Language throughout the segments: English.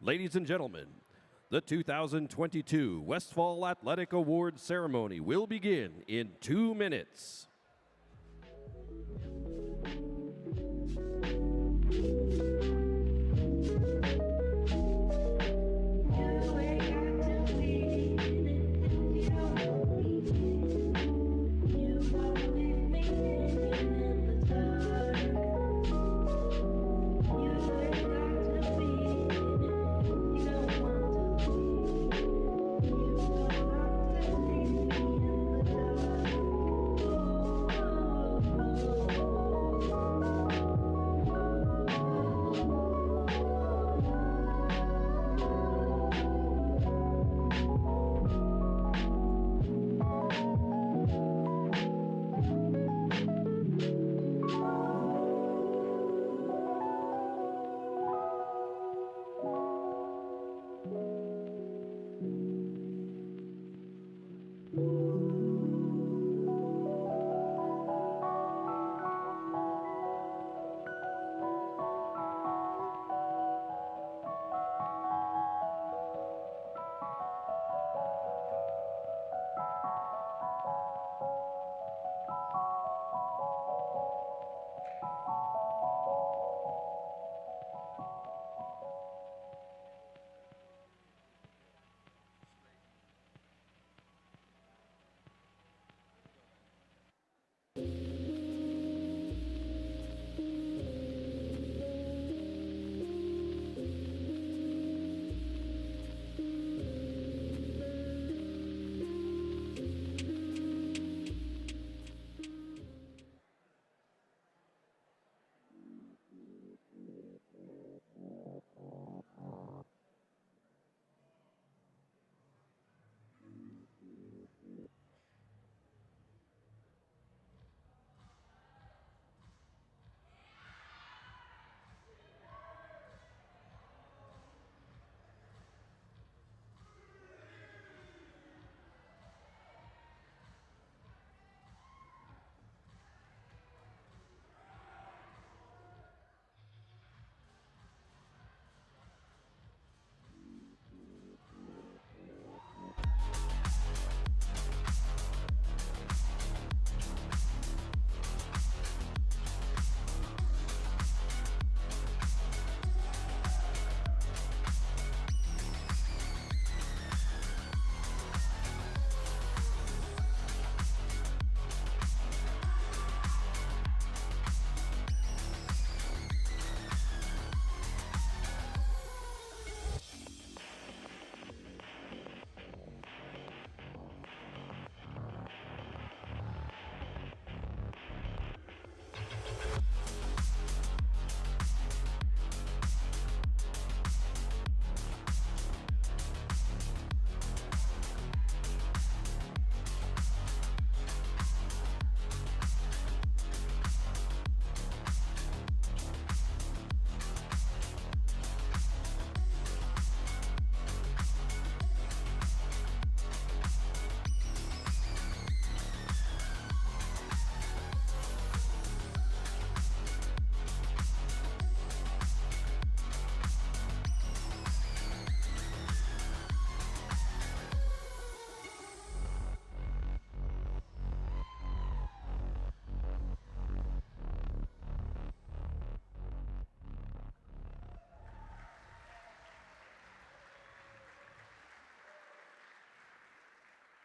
Ladies and gentlemen, the 2022 Westfall Athletic Awards ceremony will begin in 2 minutes.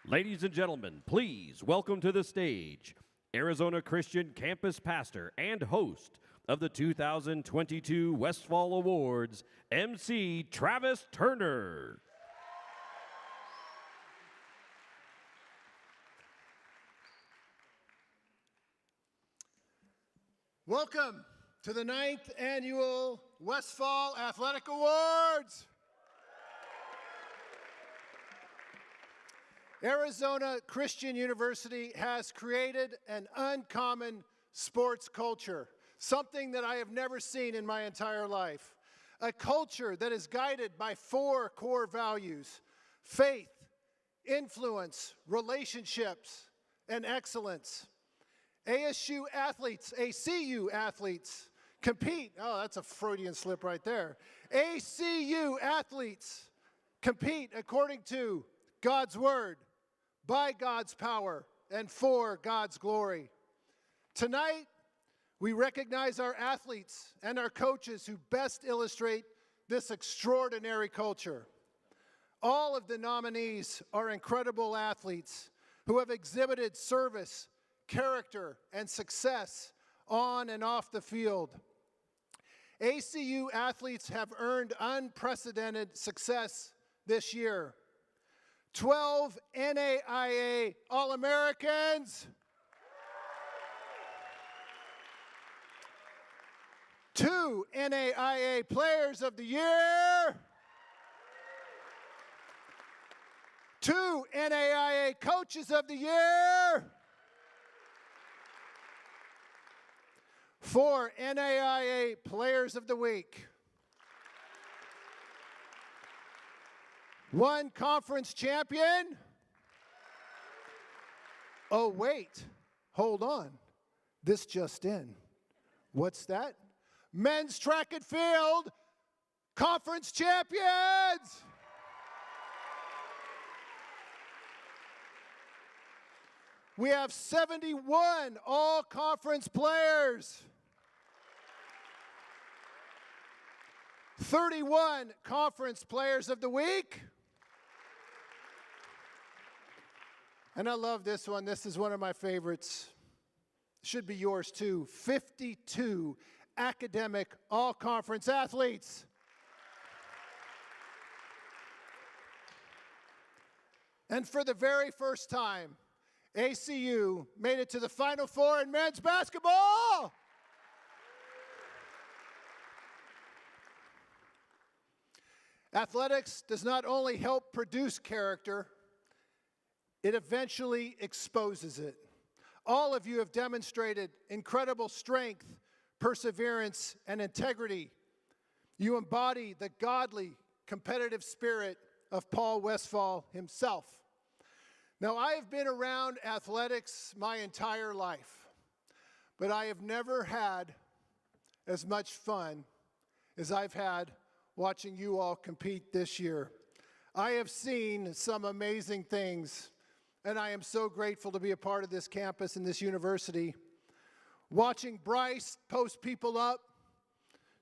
Ladies and gentlemen, please welcome to the stage Arizona Christian campus pastor and host of the 2022 Westphal Awards, MC Travis Turner. Welcome to the 9th Annual Westphal Athletic Awards. Arizona Christian University has created an uncommon sports culture, something that I have never seen in my entire life. A culture that is guided by 4 core values: faith, influence, relationships, and excellence. ACU athletes compete. Oh, that's a Freudian slip right there. ACU athletes compete according to God's word, by God's power, and for God's glory. Tonight, we recognize our athletes and our coaches who best illustrate this extraordinary culture. All of the nominees are incredible athletes who have exhibited service, character, and success on and off the field. ACU athletes have earned unprecedented success this year. 12 NAIA All-Americans, 2 NAIA Players of the Year, 2 NAIA Coaches of the Year, 4 NAIA Players of the Week, 1 conference champion. Oh, wait, hold on. This just in. What's that? Men's track and field conference champions. We have 71 all-conference players, 31 conference players of the week. And I love this one. This is one of my favorites. Should be yours too. 52 academic all-conference athletes. And for the very first time, ACU made it to the Final Four in men's basketball. Athletics does not only help produce character, it eventually exposes it. All of you have demonstrated incredible strength, perseverance, and integrity. You embody the godly, competitive spirit of Paul Westphal himself. Now, I have been around athletics my entire life, but I have never had as much fun as I've had watching you all compete this year. I have seen some amazing things, and I am so grateful to be a part of this campus and this university. Watching Bryce post people up,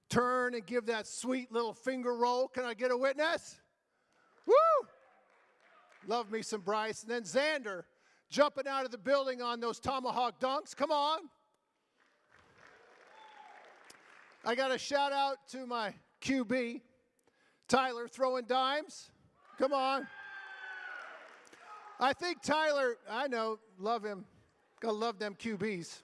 turn and give that sweet little finger roll. Can I get a witness? Woo! Love me some Bryce. And then Xander jumping out of the building on those tomahawk dunks. Come on. I got a shout out to my QB, Tyler, throwing dimes. Come on. I think Tyler, I know, love him. Gotta love them QBs.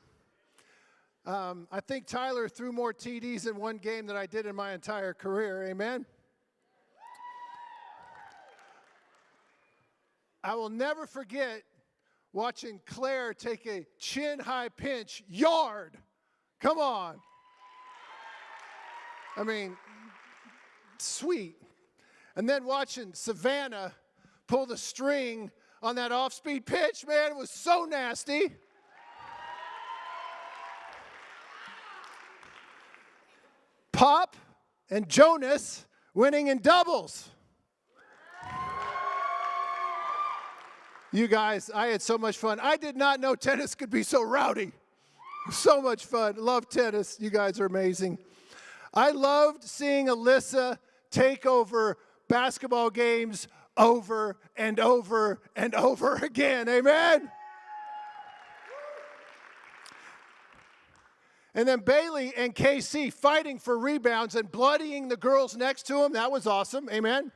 I think Tyler threw more TDs in one game than I did in my entire career. Amen? I will never forget watching Claire take a chin-high pinch yard. Come on. I mean, sweet. And then watching Savannah pull the string on that off-speed pitch, man, it was so nasty. Pop and Jonas winning in doubles. You guys, I had so much fun. I did not know tennis could be so rowdy. So much fun. Love tennis. You guys are amazing. I loved seeing Alyssa take over basketball games over and over and over again. Amen? And then Bailey and KC fighting for rebounds and bloodying the girls next to him. That was awesome. Amen?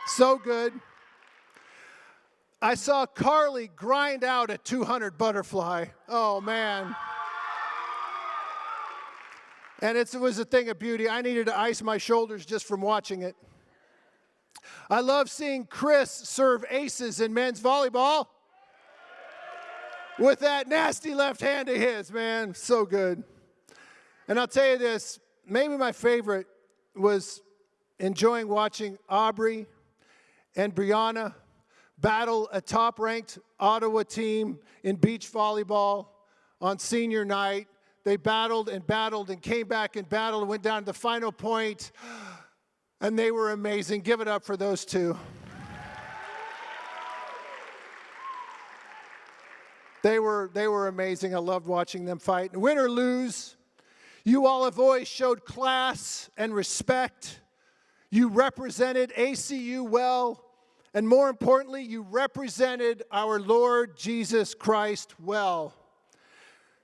So good. I saw Carly grind out a 200 butterfly. Oh, man. And it was a thing of beauty. I needed to ice my shoulders just from watching it. I love seeing Chris serve aces in men's volleyball with that nasty left hand of his, man. So good. And I'll tell you this, maybe my favorite was enjoying watching Aubrey and Brianna battle a top-ranked Ottawa team in beach volleyball on senior night. They battled and came back and battled and went down to the final point, and they were amazing. Give it up for those two. They were amazing. I loved watching them fight. And win or lose, you all have always showed class and respect. You represented ACU well, and more importantly, you represented our Lord Jesus Christ well.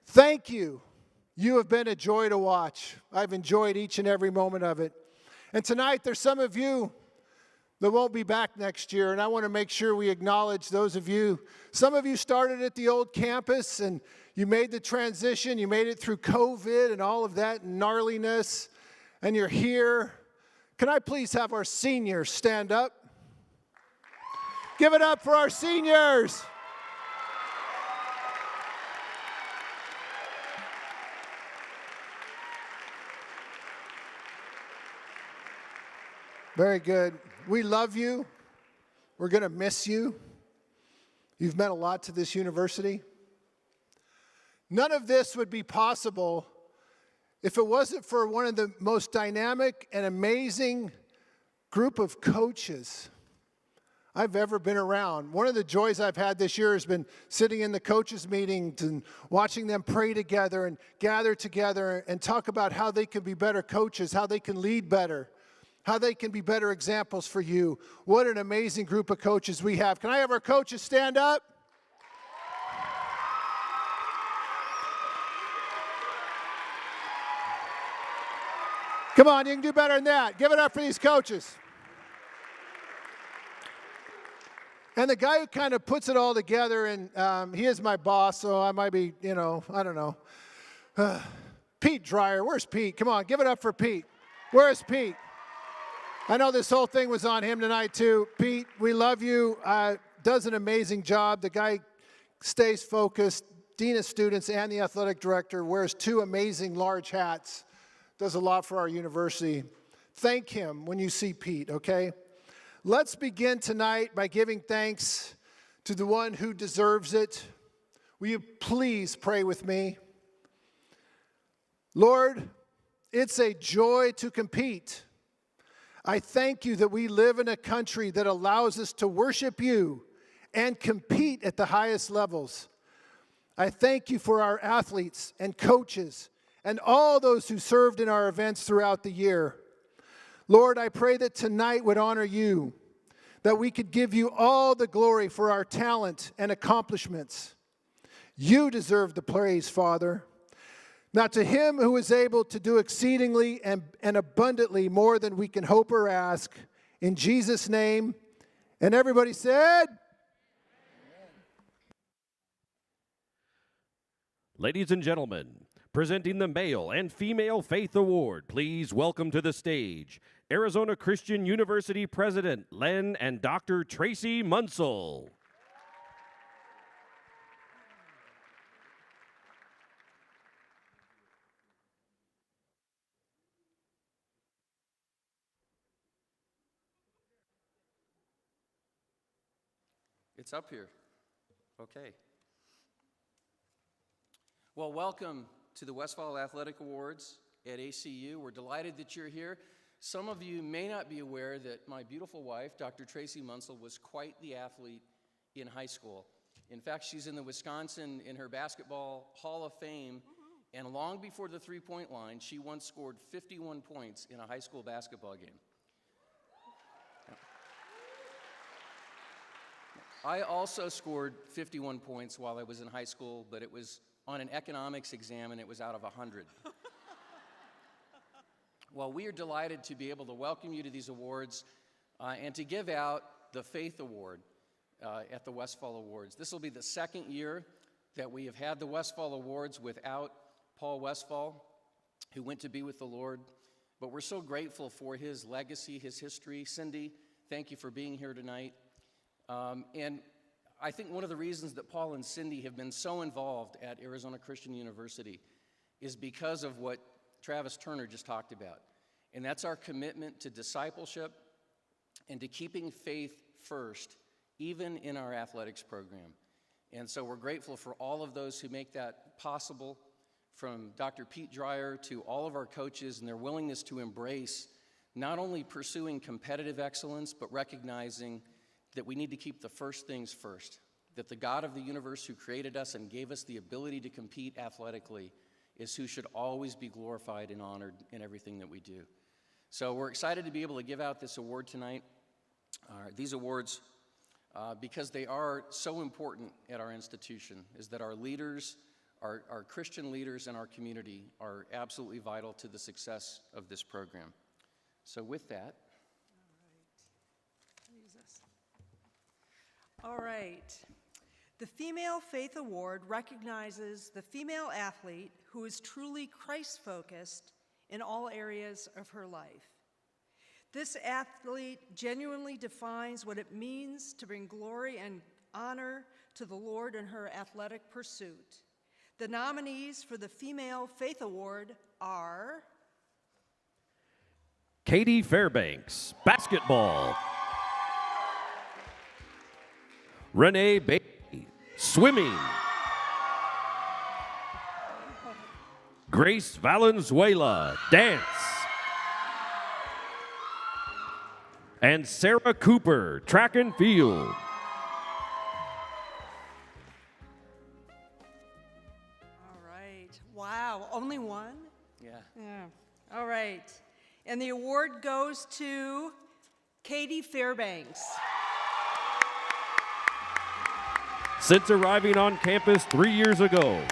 Thank you. You have been a joy to watch. I've enjoyed each and every moment of it. And tonight, there's some of you that won't be back next year, and I want to make sure we acknowledge those of you. Some of you started at the old campus, and you made the transition. You made it through COVID and all of that gnarliness, and you're here. Can I please have our seniors stand up? Give it up for our seniors. Very good. We love you. We're going to miss you. You've meant a lot to this university. None of this would be possible if it wasn't for one of the most dynamic and amazing group of coaches I've ever been around. One of the joys I've had this year has been sitting in the coaches' meetings and watching them pray together and gather together and talk about how they can be better coaches, how they can lead better, how they can be better examples for you. What an amazing group of coaches we have. Can I have our coaches stand up? Come on, you can do better than that. Give it up for these coaches. And the guy who kind of puts it all together, and he is my boss, so I might be, I don't know. Pete Dreyer, where's Pete? Come on, give it up for Pete. Where's Pete? I know this whole thing was on him tonight too. Pete, we love you. Does an amazing job. The guy stays focused. Dean of students and the athletic director, wears two amazing large hats. Does a lot for our university. Thank him when you see Pete, okay? Let's begin tonight by giving thanks to the one who deserves it. Will you please pray with me? Lord, it's a joy to compete. I thank you that we live in a country that allows us to worship you and compete at the highest levels. I thank you for our athletes and coaches and all those who served in our events throughout the year. Lord, I pray that tonight would honor you, that we could give you all the glory for our talent and accomplishments. You deserve the praise, Father. Now to him who is able to do exceedingly and abundantly more than we can hope or ask, in Jesus' name. And everybody said, Ladies and gentlemen, presenting the Male and Female Faith Award, please welcome to the stage Arizona Christian University President Len and Dr. Tracy Munsell. It's up here. Okay. Well, welcome to the Westfall Athletic Awards at ACU. We're delighted that you're here. Some of you may not be aware that my beautiful wife, Dr. Tracy Munsell, was quite the athlete in high school. In fact, she's in her basketball Hall of Fame, and long before the three-point line, she once scored 51 points in a high school basketball game. I also scored 51 points while I was in high school, but it was on an economics exam, and it was out of 100. Well, we are delighted to be able to welcome you to these awards and to give out the Faith Award at the Westphal Awards. This will be the second year that we have had the Westphal Awards without Paul Westphal, who went to be with the Lord. But we're so grateful for his legacy, his history. Cindy, thank you for being here tonight. And I think one of the reasons that Paul and Cindy have been so involved at Arizona Christian University is because of what Travis Turner just talked about. And that's our commitment to discipleship and to keeping faith first, even in our athletics program. And so we're grateful for all of those who make that possible, from Dr. Pete Dreyer to all of our coaches and their willingness to embrace not only pursuing competitive excellence, but recognizing that we need to keep the first things first, that the God of the universe who created us and gave us the ability to compete athletically is who should always be glorified and honored in everything that we do. So we're excited to be able to give out this award tonight, these awards, because they are so important at our institution, is that our leaders, our Christian leaders in our community are absolutely vital to the success of this program. So with that. All right. The Female Faith Award recognizes the female athlete who is truly Christ-focused in all areas of her life. This athlete genuinely defines what it means to bring glory and honor to the Lord in her athletic pursuit. The nominees for the Female Faith Award are Katie Fairbanks, basketball. Renee Bailey, swimming. Grace Valenzuela, dance. And Sarah Cooper, track and field. All right. Wow, only one? Yeah. Yeah. All right. And the award goes to Katie Fairbanks. Since arriving on campus 3 years ago,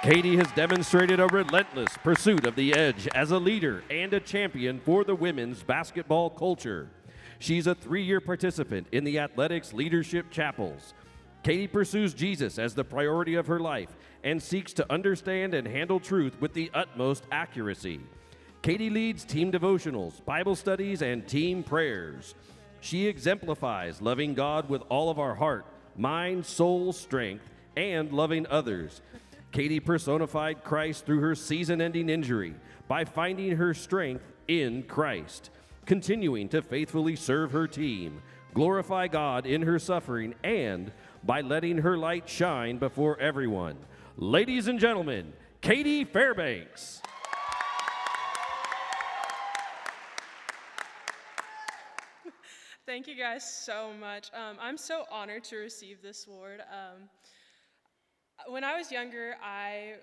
Katie has demonstrated a relentless pursuit of the edge as a leader and a champion for the women's basketball culture. She's a 3-year participant in the athletics leadership chapels. Katie pursues Jesus as the priority of her life and seeks to understand and handle truth with the utmost accuracy. Katie leads team devotionals, Bible studies, and team prayers. She exemplifies loving God with all of our heart, mind, soul, strength, and loving others. Katie personified Christ through her season-ending injury by finding her strength in Christ, continuing to faithfully serve her team, glorify God in her suffering, and by letting her light shine before everyone. Ladies and gentlemen, Katie Fairbanks. Thank you guys so much. I'm so honored to receive this award. When I was younger, I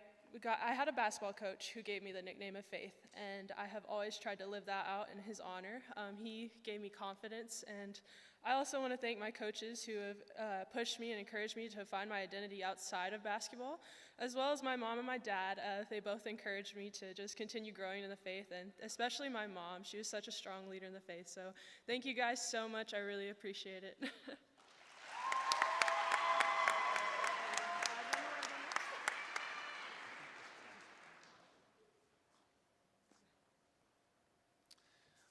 had a basketball coach who gave me the nickname of Faith, and I have always tried to live that out in his honor. He gave me confidence, and I also want to thank my coaches who have pushed me and encouraged me to find my identity outside of basketball, as well as my mom and my dad. They both encouraged me to just continue growing in the faith, and especially my mom. She was such a strong leader in the faith. So thank you guys so much. I really appreciate it.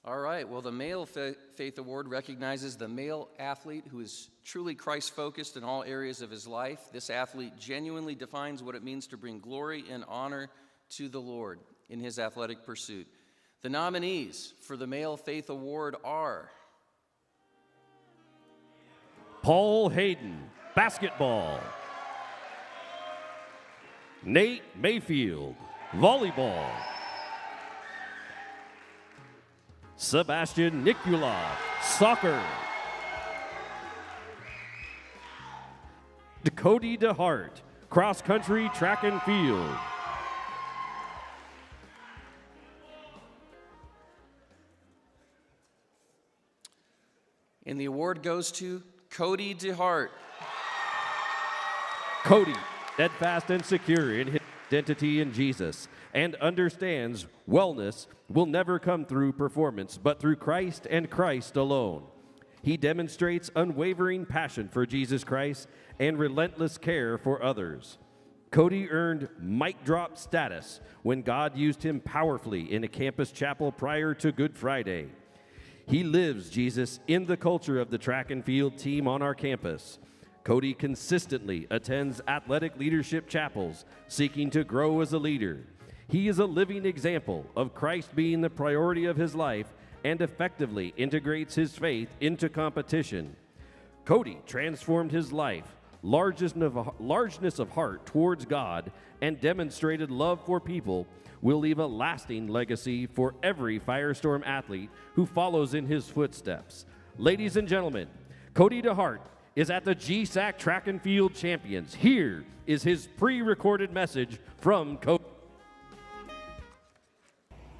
All right, well, the Male Faith Award recognizes the male athlete who is truly Christ-focused in all areas of his life. This athlete genuinely defines what it means to bring glory and honor to the Lord in his athletic pursuit. The nominees for the Male Faith Award are Paul Hayden, basketball. Nate Mayfield, volleyball. Sebastian Nikulov, soccer. Cody DeHart, cross country, track and field. And the award goes to Cody DeHart. Cody, steadfast and secure in his identity in Jesus, and understands wellness will never come through performance, but through Christ and Christ alone. He demonstrates unwavering passion for Jesus Christ and relentless care for others. Cody earned mic drop status when God used him powerfully in a campus chapel prior to Good Friday. He lives Jesus in the culture of the track and field team on our campus. Cody consistently attends athletic leadership chapels, seeking to grow as a leader. He is a living example of Christ being the priority of his life and effectively integrates his faith into competition. Cody transformed his life, largeness of heart towards God, and demonstrated love for people will leave a lasting legacy for every Firestorm athlete who follows in his footsteps. Ladies and gentlemen, Cody DeHart is at the GSAC Track and Field Champions. Here is his pre-recorded message from Cody.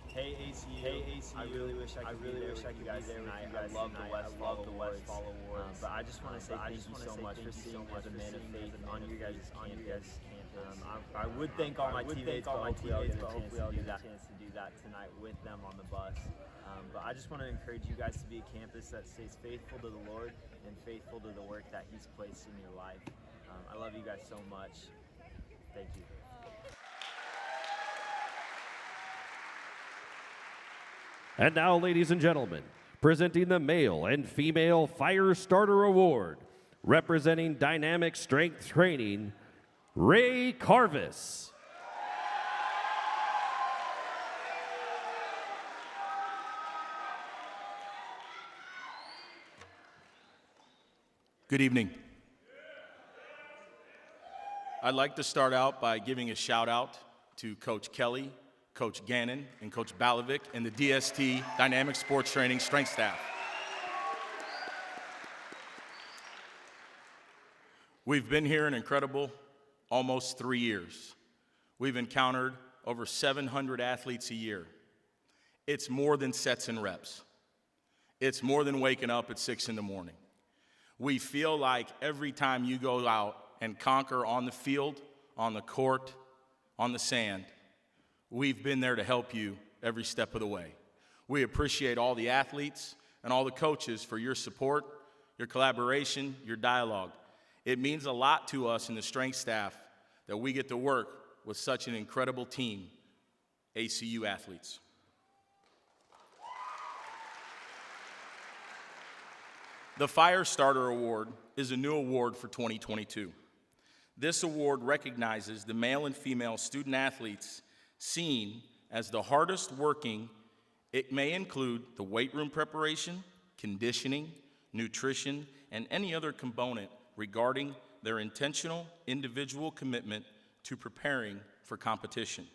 Hey ACU, I really wish I could be there with you guys tonight. I love the Westphal Awards. But I just want to say thank you so much for seeing as a man of faith on your guys' campus. I would thank all my teammates, but hopefully I'll get a chance to do that tonight with them on the bus. But I just want to encourage you guys to be a campus that stays faithful to the Lord and faithful to the work that He's placed in your life. I love you guys so much. Thank you. And now, ladies and gentlemen, presenting the Male and Female Fire Starter Award, representing Dynamic Strength Training, Ray Carvis. Good evening. I'd like to start out by giving a shout out to Coach Kelly, Coach Gannon, and Coach Balovic, and the DST Dynamic Sports Training Strength staff. We've been here an incredible almost 3 years. We've encountered over 700 athletes a year. It's more than sets and reps. It's more than waking up at 6 in the morning. We feel like every time you go out and conquer on the field, on the court, on the sand, we've been there to help you every step of the way. We appreciate all the athletes and all the coaches for your support, your collaboration, your dialogue. It means a lot to us in the strength staff that we get to work with such an incredible team, ACU athletes. The Firestarter Award is a new award for 2022. This award recognizes the male and female student athletes seen as the hardest working. It may include the weight room preparation, conditioning, nutrition, and any other component regarding their intentional individual commitment to preparing for competition.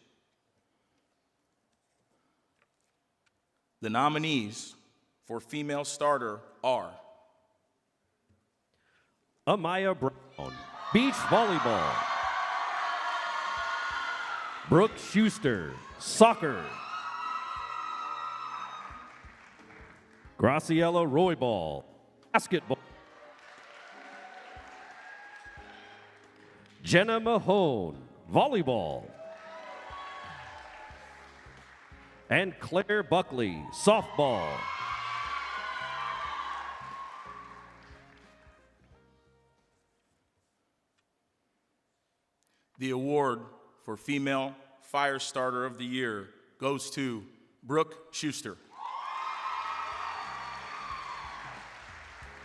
The nominees for female starter are Amaya Brown, beach volleyball. Brooke Schuster, soccer. Graciela Roybal, basketball. Jenna Mahone, volleyball. And Claire Buckley, softball. The award for Female Firestarter of the Year goes to Brooke Schuster.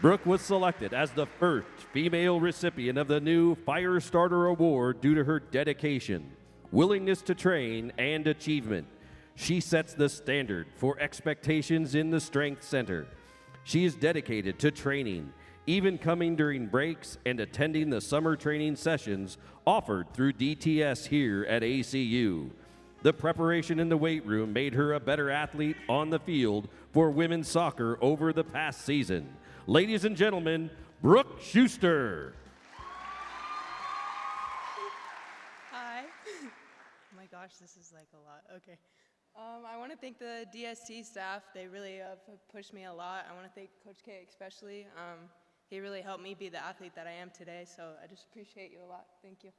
Brooke was selected as the first female recipient of the new Firestarter Award due to her dedication, willingness to train, and achievement. She sets the standard for expectations in the Strength Center. She is dedicated to training, even coming during breaks and attending the summer training sessions offered through DTS here at ACU. The preparation in the weight room made her a better athlete on the field for women's soccer over the past season. Ladies and gentlemen, Brooke Schuster. Hi. Oh my gosh, this is like a lot. Okay. I want to thank the DST staff. They really have pushed me a lot. I want to thank Coach K especially. he really helped me be the athlete that I am today, so I just appreciate you a lot. Thank you.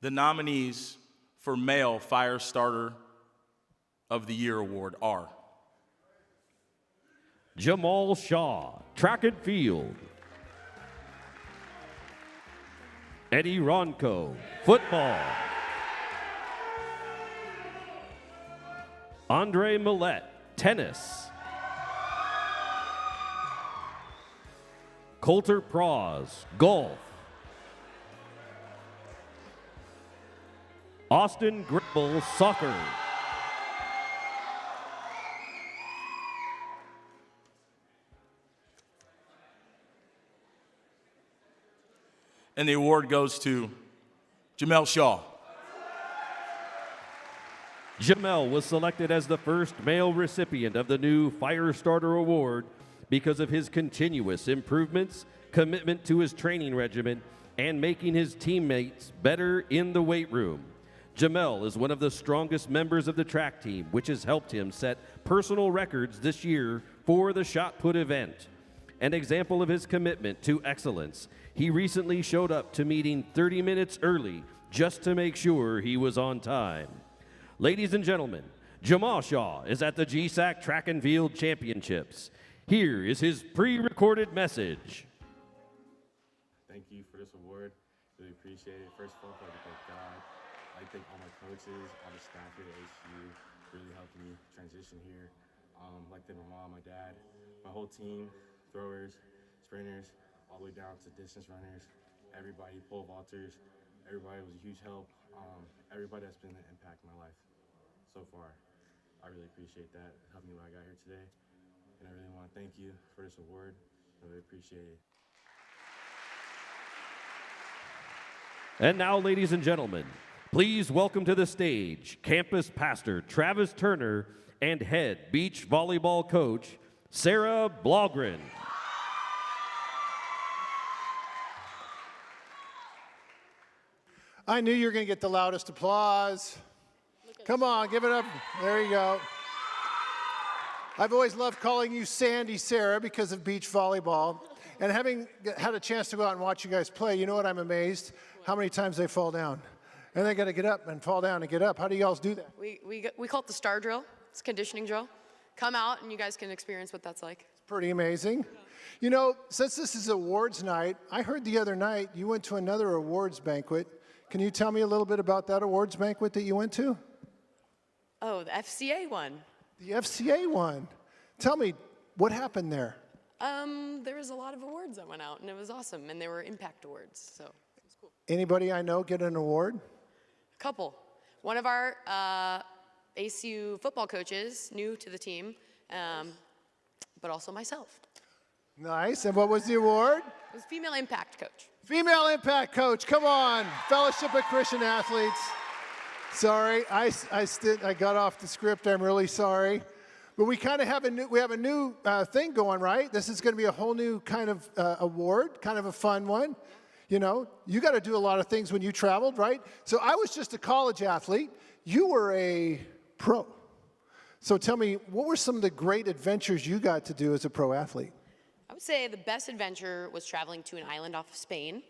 The nominees for Male Firestarter of the Year Award are Jamal Shaw, track and field. Eddie Ronco, football. Andre Millette, tennis. Coulter Praz, golf. Austin Gribble, soccer. And the award goes to Jamel Shaw. Jamel was selected as the first male recipient of the new Firestarter Award because of his continuous improvements, commitment to his training regimen, and making his teammates better in the weight room. Jamel is one of the strongest members of the track team, which has helped him set personal records this year for the shot put event. An example of his commitment to excellence, he recently showed up to meeting 30 minutes early just to make sure he was on time. Ladies and gentlemen, Jamal Shaw is at the GSAC Track and Field Championships. Here is his pre-recorded message. Thank you for this award. Really appreciate it. First of all, I'd like to thank God. I'd like to thank all my coaches, all the staff here at HCU, really helped me transition here. I'd like to thank my mom, my dad, my whole team, throwers, sprinters, all the way down to distance runners, everybody, pole vaulters, everybody was a huge help. Everybody that's been an impact in my life so far. I really appreciate that. It helped me when I got here today. And I really want to thank you for this award. I really appreciate it. And now, ladies and gentlemen, please welcome to the stage campus pastor Travis Turner and head beach volleyball coach Sarah Blogren. I knew you were going to get the loudest applause. Come on, give it up. There you go. I've always loved calling you Sandy Sarah because of beach volleyball. And having had a chance to go out and watch you guys play, you know what, I'm amazed? How many times they fall down. And they got to get up and fall down and get up. How do you guys do that? We call it the STAR drill. It's a conditioning drill. Come out and you guys can experience what that's like. It's pretty amazing. You know, since this is awards night, I heard the other night you went to another awards banquet. Can you tell me a little bit about that awards banquet that you went to? Oh, the FCA one. The FCA one. Tell me, what happened there? There was a lot of awards that went out, and it was awesome, and they were impact awards, so it was cool. Anybody I know get an award? A couple. One of our ACU football coaches, new to the team, but also myself. Nice. And what was the award? It was Female Impact Coach. Female Impact Coach. Come on. Fellowship of Christian Athletes. Sorry, I got off the script. I'm really sorry. But we kind of have a new thing going, right? This is going to be a whole new kind of award, kind of a fun one. You know, you got to do a lot of things when you traveled, right? So I was just a college athlete. You were a pro. So tell me, what were some of the great adventures you got to do as a pro athlete? I would say the best adventure was traveling to an island off of Spain.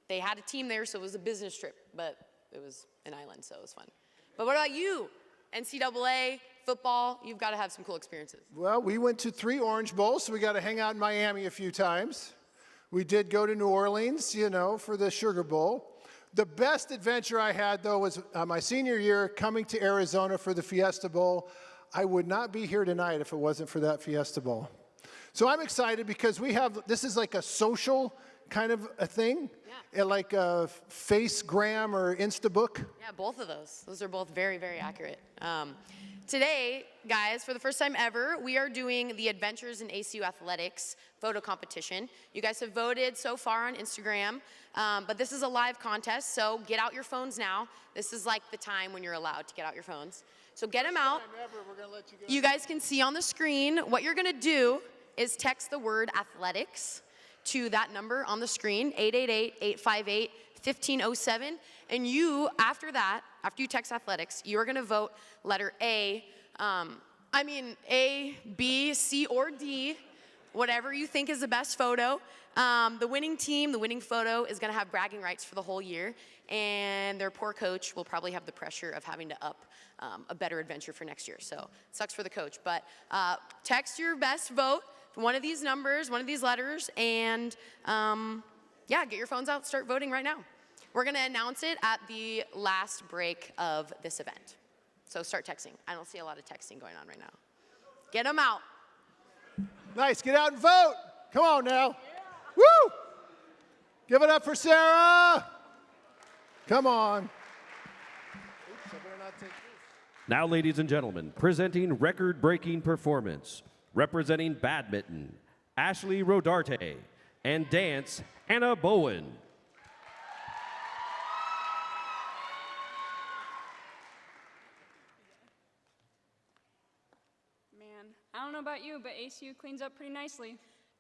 They had a team there, so it was a business trip, but it was an island, so it was fun. But what about you? NCAA, football, you've got to have some cool experiences. Well, we went to 3 Orange Bowls, so we got to hang out in Miami a few times. We did go to New Orleans, you know, for the Sugar Bowl. The best adventure I had, though, was my senior year coming to Arizona for the Fiesta Bowl. I would not be here tonight if it wasn't for that Fiesta Bowl. So I'm excited because this is like a social kind of a thing, like a Facegram or Instabook. Yeah, both of those. Those are both very, very accurate. Today, guys, for the first time ever, we are doing the Adventures in ACU Athletics photo competition. You guys have voted so far on Instagram, but this is a live contest, so get out your phones now. This is like the time when you're allowed to get out your phones. So get them out. You guys can see on the screen what you're going to do is text the word athletics to that number on the screen, 888-858-1507. And you, after that, after you text athletics, you are going to vote letter A, A, B, C, or D, whatever you think is the best photo. The winning team, the winning photo, is going to have bragging rights for the whole year, and their poor coach will probably have the pressure of having to up a better adventure for next year. So it sucks for the coach, but text your best vote, one of these numbers, one of these letters, and yeah, get your phones out, start voting right now. We're going to announce it at the last break of this event. So start texting. I don't see a lot of texting going on right now. Get them out. Nice, get out and vote. Come on now. Woo! Give it up for Sarah. Come on. Oops, I better not take this. Now, ladies and gentlemen, presenting record-breaking performance, representing badminton, Ashley Rodarte, and dance, Hannah Bowen. Man, I don't know about you, but ACU cleans up pretty nicely.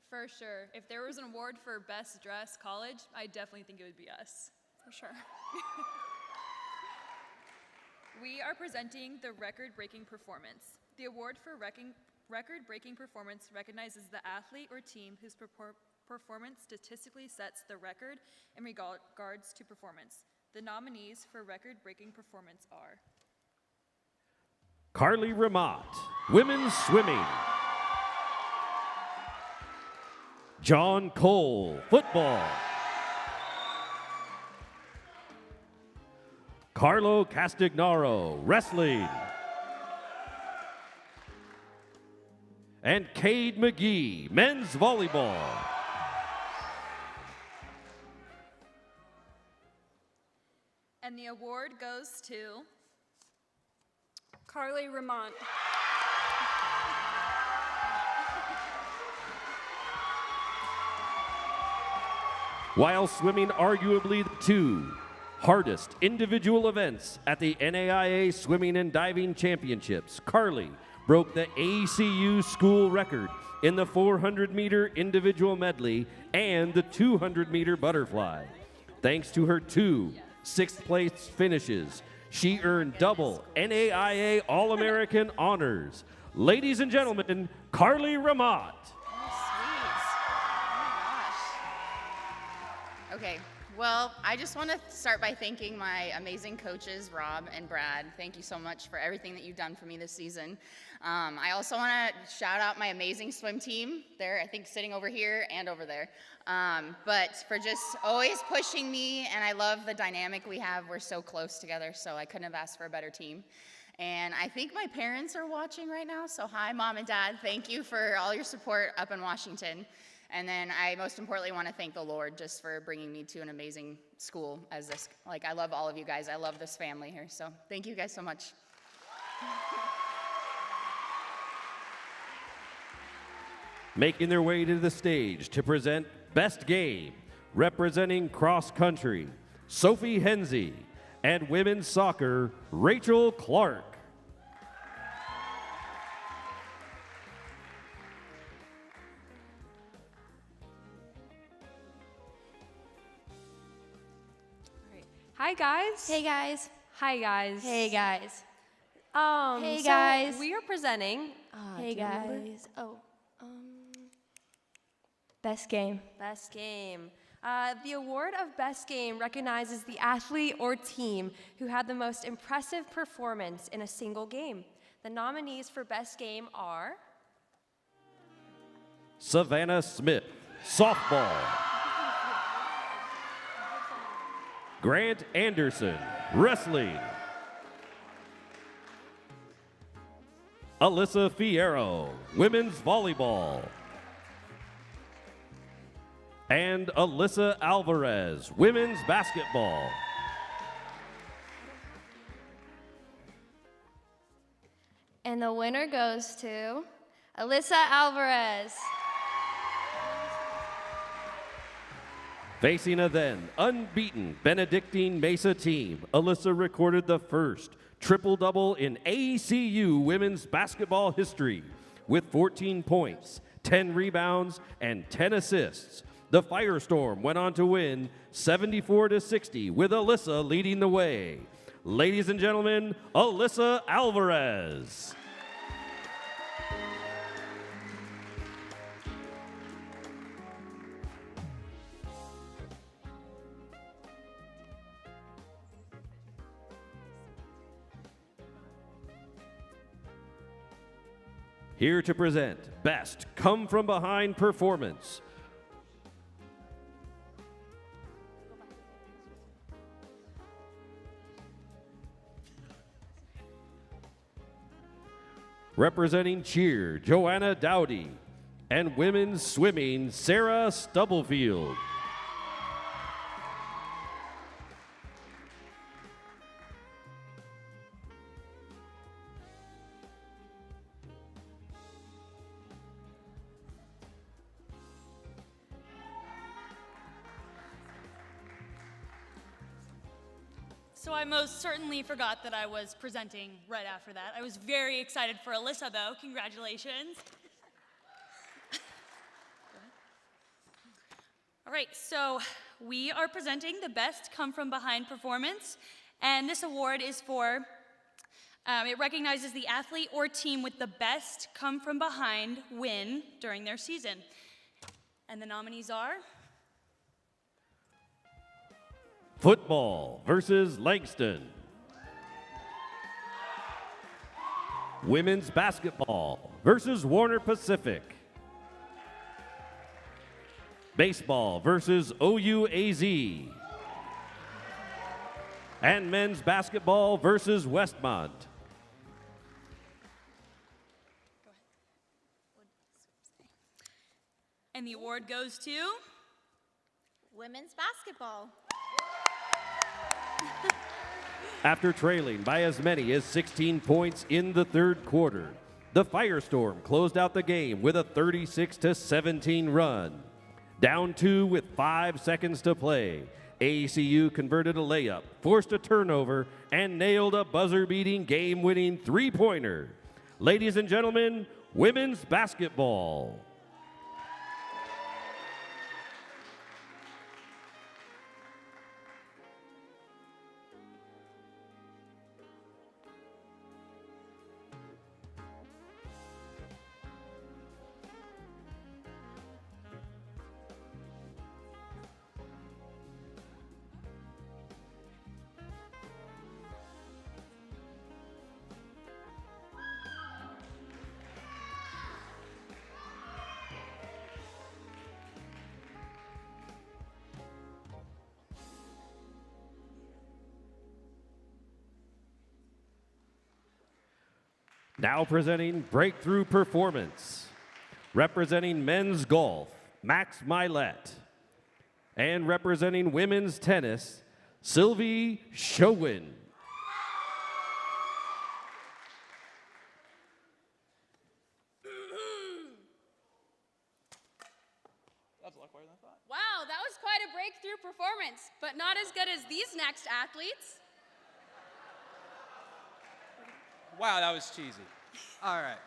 For sure. If there was an award for best dress college, I definitely think it would be us. For sure. We are presenting the record-breaking performance. The award for record-breaking performance recognizes the athlete or team whose performance statistically sets the record in regards to performance. The nominees for record-breaking performance are Carly Ramat, women's swimming. John Cole, football. Carlo Castagnaro, wrestling. And Cade McGee, men's volleyball. And the award goes to Carly Ramont. While swimming arguably the two hardest individual events at the NAIA Swimming and Diving Championships, Carly broke the ACU school record in the 400-meter individual medley and the 200-meter butterfly. Thanks to her two sixth-place finishes, she earned double NAIA All-American honors. Ladies and gentlemen, Carly Ramat. Okay, well, I just want to start by thanking my amazing coaches, Rob and Brad. Thank you so much for everything that you've done for me this season. I also want to shout out my amazing swim team. They're, I think, sitting over here and over there. But for just always pushing me, and I love the dynamic we have. We're so close together, so I couldn't have asked for a better team. And I think my parents are watching right now, so hi, Mom and Dad. Thank you for all your support up in Washington. And then I most importantly want to thank the Lord just for bringing me to an amazing school as this. Like, I love all of you guys. I love this family here. So thank you guys so much. Making their way to the stage to present Best Game, representing cross country, Sophie Henze, and women's soccer, Rachel Clark. Hi guys. Hey guys. Hi guys. Hey guys. Hey so guys. we are presenting. Hey do you remember? guys. Best game. Best game. The award of Best Game recognizes the athlete or team who had the most impressive performance in a single game. The nominees for Best Game are Savannah Smith, softball. Grant Anderson, wrestling. Alyssa Fierro, women's volleyball. And Alyssa Alvarez, women's basketball. And the winner goes to Alyssa Alvarez. Facing a then unbeaten Benedictine Mesa team, Alyssa recorded the first triple-double in ACU women's basketball history with 14 points, 10 rebounds, and 10 assists. The Firestorm went on to win 74-60 with Alyssa leading the way. Ladies and gentlemen, Alyssa Alvarez. Here to present Best Come From Behind Performance. Representing cheer, Joanna Dowdy, and women's swimming, Sarah Stubblefield. So I most certainly forgot that I was presenting right after that. I was very excited for Alyssa, though. Congratulations. All right, so we are presenting the Best Come From Behind Performance, and this award is for, it recognizes the athlete or team with the best come from behind win during their season. And the nominees are? Football versus Langston. Women's basketball versus Warner Pacific. Baseball versus OUAZ. And men's basketball versus Westmont. And the award goes to? Women's basketball. After trailing by as many as 16 points in the third quarter, the Firestorm closed out the game with a 36-17 run. Down 2 with 5 seconds to play, ACU converted a layup, forced a turnover, and nailed a buzzer-beating game-winning three-pointer. Ladies and gentlemen, women's basketball. Now presenting Breakthrough Performance. Representing men's golf, Max Milet. And representing women's tennis, Sylvie Showin. Wow, that was quite a breakthrough performance, but not as good as these next athletes. Wow, that was cheesy. All right.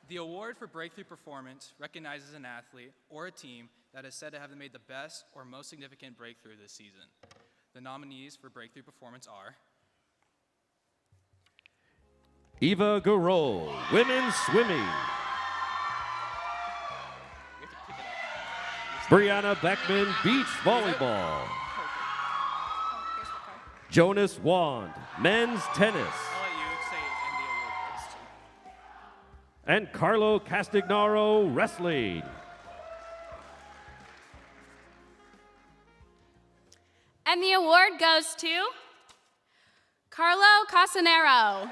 The award for breakthrough performance recognizes an athlete or a team that is said to have made the best or most significant breakthrough this season. The nominees for breakthrough performance are Eva Garol, women's swimming. Brianna Beckman, beach volleyball. Jonas Wand, men's tennis. And Carlo Castagnaro, wrestling. And the award goes to Carlo Casanero.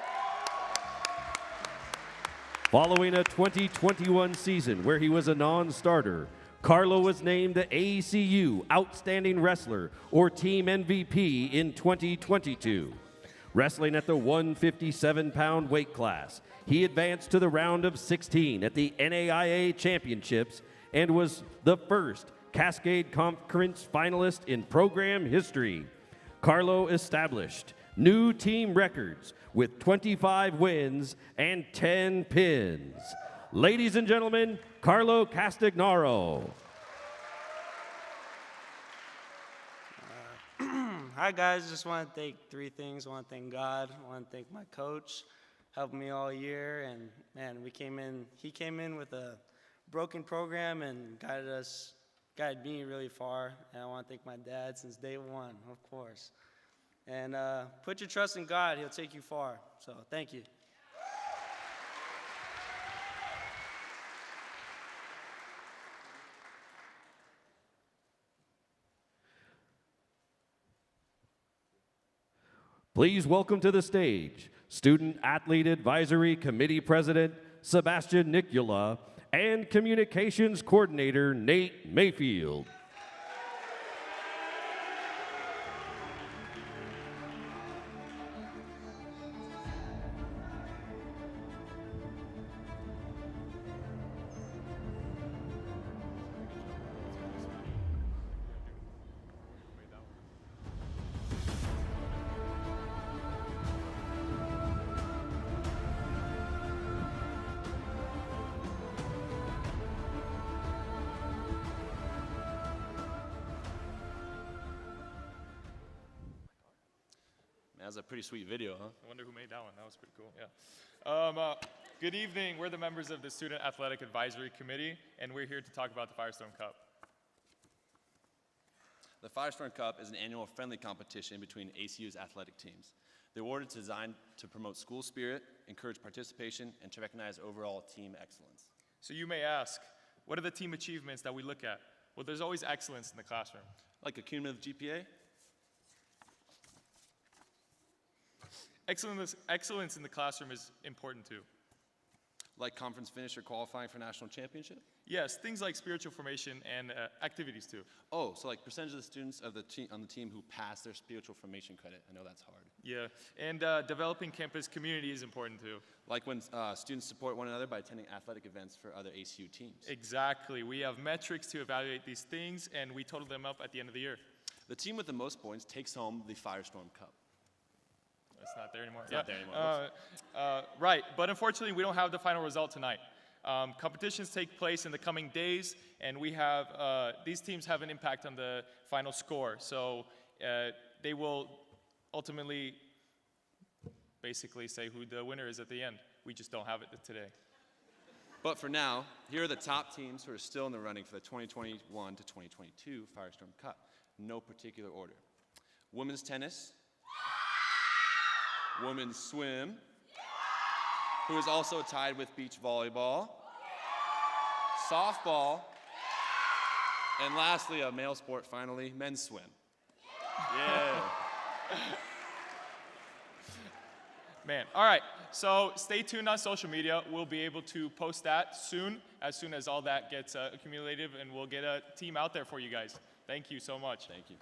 Following a 2021 season where he was a non-starter, Carlo was named the ACU Outstanding Wrestler or Team MVP in 2022. Wrestling at the 157-pound weight class, he advanced to the round of 16 at the NAIA Championships and was the first Cascade Conference finalist in program history. Carlo established new team records with 25 wins and 10 pins. Ladies and gentlemen, Carlo Castagnaro. Hi guys, just want to thank three things. I want to thank God. I want to thank my coach, helped me all year, and man, he came in with a broken program and guided me really far. And I want to thank my dad since day one, of course. And put your trust in God, he'll take you far. So thank you. Please welcome to the stage Student Athlete Advisory Committee President Sebastian Nicula and Communications Coordinator Nate Mayfield. That was a pretty sweet video, huh? I wonder who made that one. That was pretty cool, yeah. Good evening. We're the members of the Student Athletic Advisory Committee, and we're here to talk about the Firestorm Cup. The Firestorm Cup is an annual friendly competition between ACU's athletic teams. The award is designed to promote school spirit, encourage participation, and to recognize overall team excellence. So you may ask, what are the team achievements that we look at? Well, there's always excellence in the classroom. Like a cumulative GPA? Excellence in the classroom is important too. Like conference finish or qualifying for national championship? Yes, things like spiritual formation and activities too. Oh, so like percentage of the students of on the team who pass their spiritual formation credit. I know that's hard. Yeah, and developing campus community is important too. Like when students support one another by attending athletic events for other ACU teams. Exactly. We have metrics to evaluate these things, and we total them up at the end of the year. The team with the most points takes home the Firestorm Cup. It's not there anymore. It's not there anymore. Right, but unfortunately, we don't have the final result tonight. Competitions take place in the coming days, and we have these teams have an impact on the final score. So they will ultimately basically say who the winner is at the end. We just don't have it today. But for now, here are the top teams who are still in the running for the 2021 to 2022 Firestorm Cup. No particular order. Women's tennis, women's swim, who is also tied with beach volleyball, softball, and lastly, a male sport finally, men's swim. Yeah. Man, all right, so stay tuned on social media. We'll be able to post that soon as all that gets accumulated, and we'll get a team out there for you guys. Thank you so much. Thank you.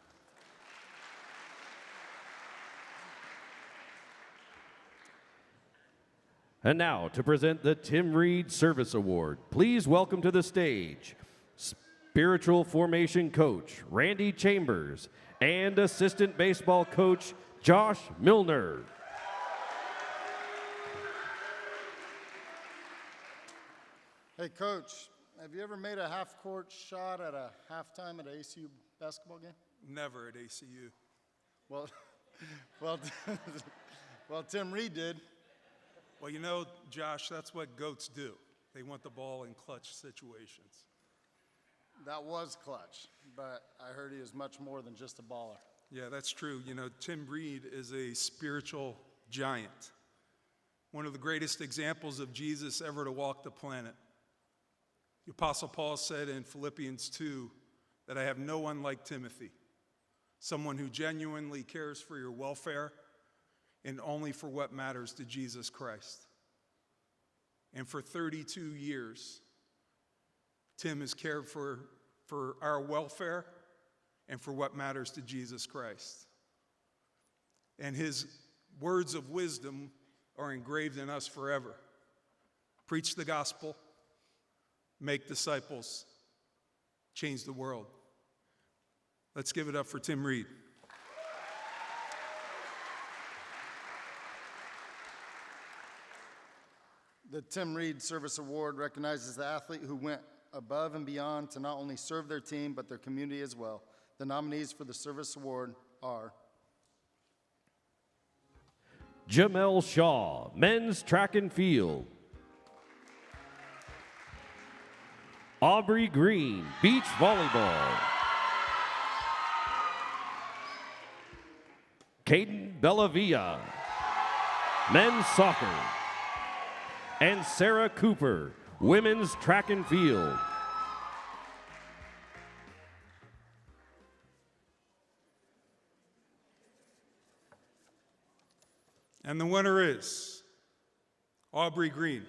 And now, to present the Tim Reed Service Award, please welcome to the stage Spiritual Formation Coach Randy Chambers and Assistant Baseball Coach Josh Milner. Hey, Coach, have you ever made a half-court shot at a halftime at an ACU basketball game? Never at ACU. Well, Tim Reed did. Well, you know, Josh, that's what GOATs do. They want the ball in clutch situations. That was clutch, but I heard he is much more than just a baller. Yeah, that's true. You know, Tim Reed is a spiritual giant, one of the greatest examples of Jesus ever to walk the planet. The Apostle Paul said in Philippians 2 that I have no one like Timothy, someone who genuinely cares for your welfare and only for what matters to Jesus Christ. And for 32 years, Tim has cared for our welfare and for what matters to Jesus Christ. And his words of wisdom are engraved in us forever. Preach the gospel, make disciples, change the world. Let's give it up for Tim Reed. The Tim Reed Service Award recognizes the athlete who went above and beyond to not only serve their team, but their community as well. The nominees for the Service Award are Jamel Shaw, men's track and field. Aubrey Green, beach volleyball. Caden Bellavia, men's soccer. And Sarah Cooper, women's track and field. And the winner is Aubrey Green.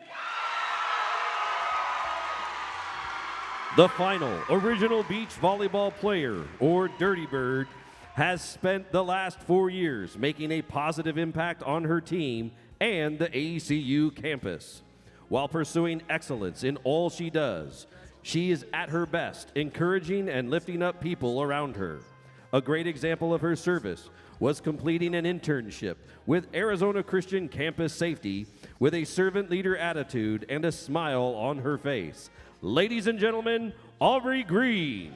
The final original beach volleyball player, or Dirty Bird, has spent the last 4 years making a positive impact on her team and the ACU campus. While pursuing excellence in all she does, she is at her best, encouraging and lifting up people around her. A great example of her service was completing an internship with Arizona Christian Campus Safety with a servant leader attitude and a smile on her face. Ladies and gentlemen, Aubrey Green.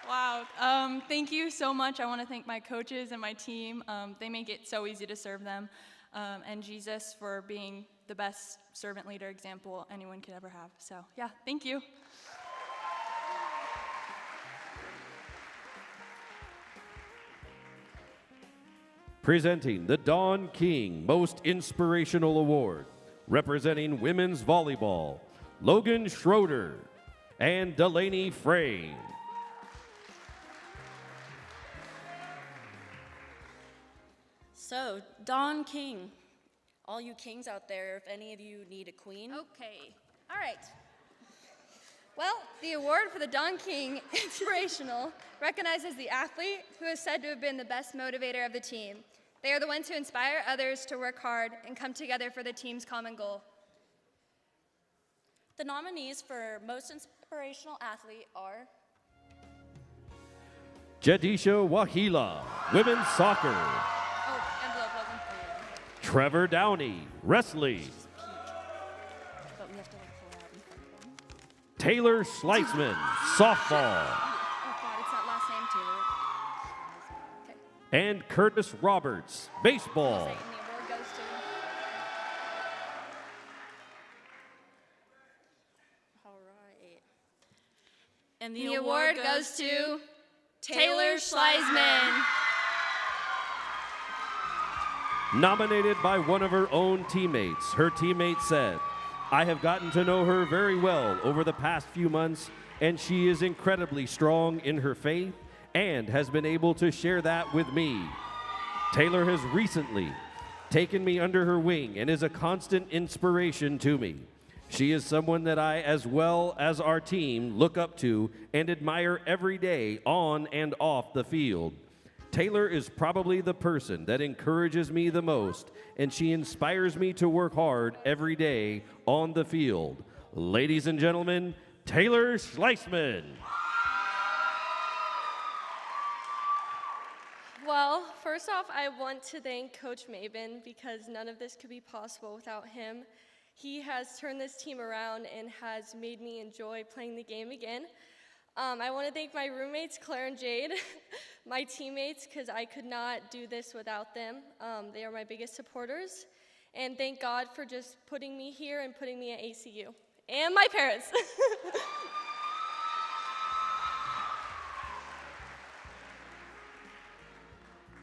Wow, thank you so much. I want to thank my coaches and my team. They make it so easy to serve them. And Jesus for being the best servant leader example anyone could ever have. So yeah, thank you. Presenting the Don King Most Inspirational Award, representing women's volleyball, Logan Schroeder and Delaney Frame. So, Don King, all you kings out there, if any of you need a queen. Okay, all right. Well, the award for the Don King Inspirational recognizes the athlete who is said to have been the best motivator of the team. They are the ones who inspire others to work hard and come together for the team's common goal. The nominees for Most Inspirational Athlete are Jadisha Wahila, women's soccer. Oh, envelope wasn't there. Trevor Downey, wrestling. but we have to pull out in front of them. Taylor Schleitzman, softball. Oh God, it's that last name, Taylor. And Curtis Roberts, baseball. And the award goes to All right. And the award goes to Taylor Schleisman. Nominated by one of her own teammates, her teammate said, "I have gotten to know her very well over the past few months, and she is incredibly strong in her faith and has been able to share that with me. Taylor has recently taken me under her wing and is a constant inspiration to me. She is someone that I, as well as our team, look up to and admire every day on and off the field. Taylor is probably the person that encourages me the most, and she inspires me to work hard every day on the field. Ladies and gentlemen, Taylor Schleisman." Well, first off, I want to thank Coach Maben because none of this could be possible without him. He has turned this team around and has made me enjoy playing the game again. I want to thank my roommates, Claire and Jade, my teammates, because I could not do this without them. They are my biggest supporters. And thank God for just putting me here and putting me at ACU. And my parents.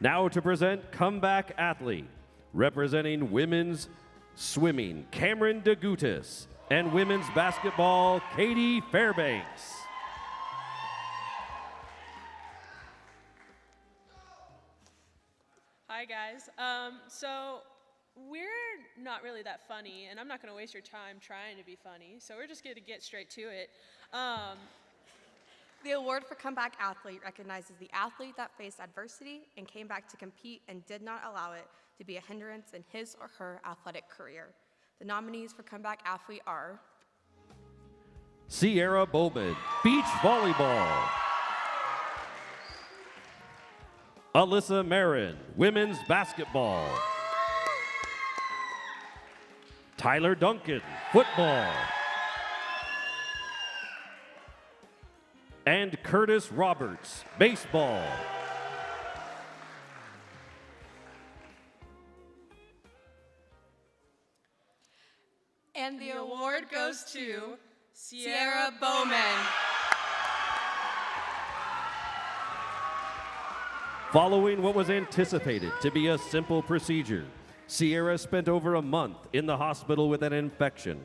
Now to present Comeback Athlete, representing women's swimming, Cameron DeGutis, and women's basketball, Katie Fairbanks. Hi guys. So we're not really that funny, and I'm not going to waste your time trying to be funny, so we're just going to get straight to it. The award for Comeback Athlete recognizes the athlete that faced adversity and came back to compete and did not allow it to be a hindrance in his or her athletic career. The nominees for Comeback Athlete are Sierra Bowman, beach volleyball. Alyssa Marin, women's basketball. Tyler Duncan, football. And Curtis Roberts, baseball. And the award goes to Sierra Bowman. Following what was anticipated to be a simple procedure, Sierra spent over a month in the hospital with an infection.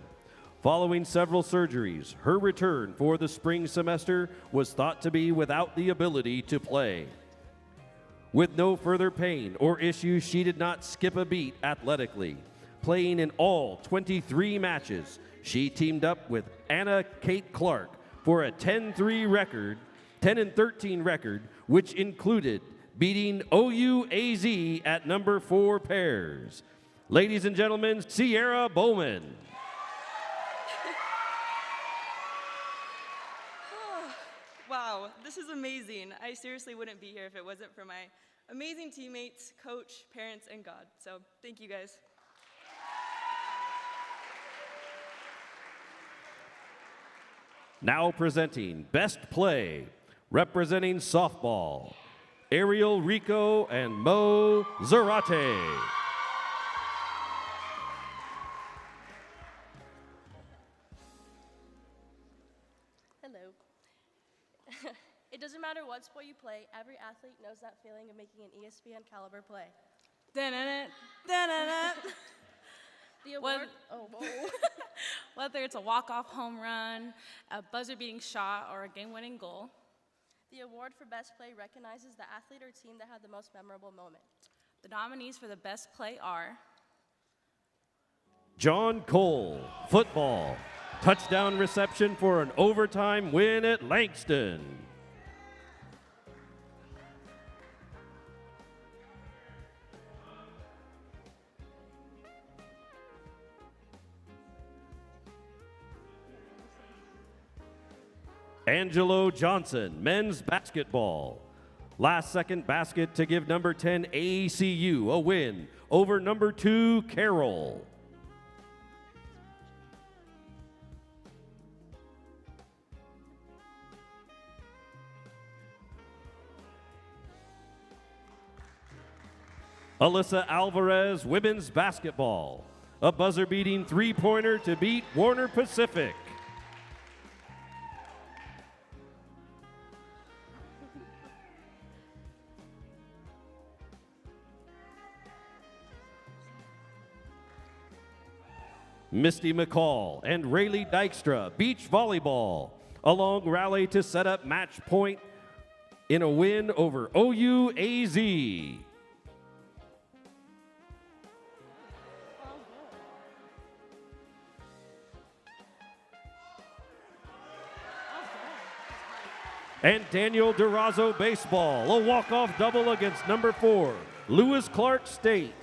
Following several surgeries, her return for the spring semester was thought to be without the ability to play. With no further pain or issues, she did not skip a beat athletically. Playing in all 23 matches, she teamed up with Anna Kate Clark for a 10-13 record, which included beating OUAZ at number 4 pairs. Ladies and gentlemen, Sierra Bowman. Wow, this is amazing. I seriously wouldn't be here if it wasn't for my amazing teammates, coach, parents, and God. So thank you guys. Now presenting Best Play, representing softball, Ariel Rico and Mo Zarate. Hello. It doesn't matter what sport you play, every athlete knows that feeling of making an ESPN caliber play. Da-na-na, da-na-na. The award, Whether it's a walk-off home run, a buzzer-beating shot, or a game-winning goal. The award for best play recognizes the athlete or team that had the most memorable moment. The nominees for the best play are John Cole, football, touchdown reception for an overtime win at Langston. Angelo Johnson, men's basketball. Last second basket to give number 10 ACU a win over number 2 Carroll. Alyssa Alvarez, women's basketball. A buzzer-beating three-pointer to beat Warner Pacific. Misty McCall and Rayleigh Dykstra, beach volleyball. A long rally to set up match point in a win over OUAZ. And Daniel Durazo baseball, a walk-off double against number 4, Lewis Clark State.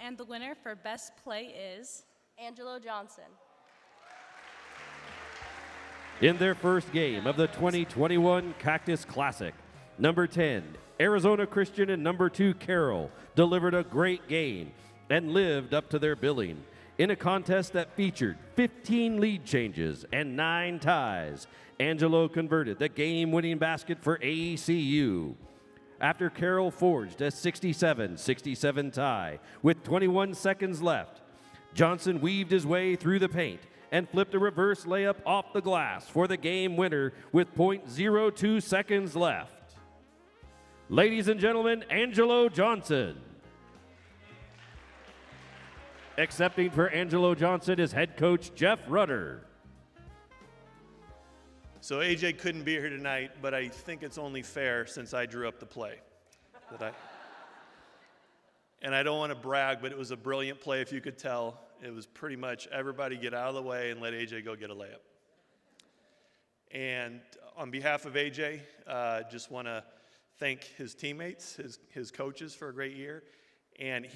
And the winner for best play is Angelo Johnson. In their first game of the 2021 Cactus Classic, number 10, Arizona Christian, and number 2, Carroll, delivered a great game and lived up to their billing. In a contest that featured 15 lead changes and 9 ties, Angelo converted the game-winning basket for ACU. After Carroll forged a 67-67 tie with 21 seconds left, Johnson weaved his way through the paint and flipped a reverse layup off the glass for the game winner with .02 seconds left. Ladies and gentlemen, Angelo Johnson. Accepting for Angelo Johnson is head coach Jeff Rudder. So AJ couldn't be here tonight, but I think it's only fair since I drew up the play. And I don't want to brag, but it was a brilliant play if you could tell. It was pretty much everybody get out of the way and let AJ go get a layup. And on behalf of AJ, just want to thank his teammates, his coaches for a great year, And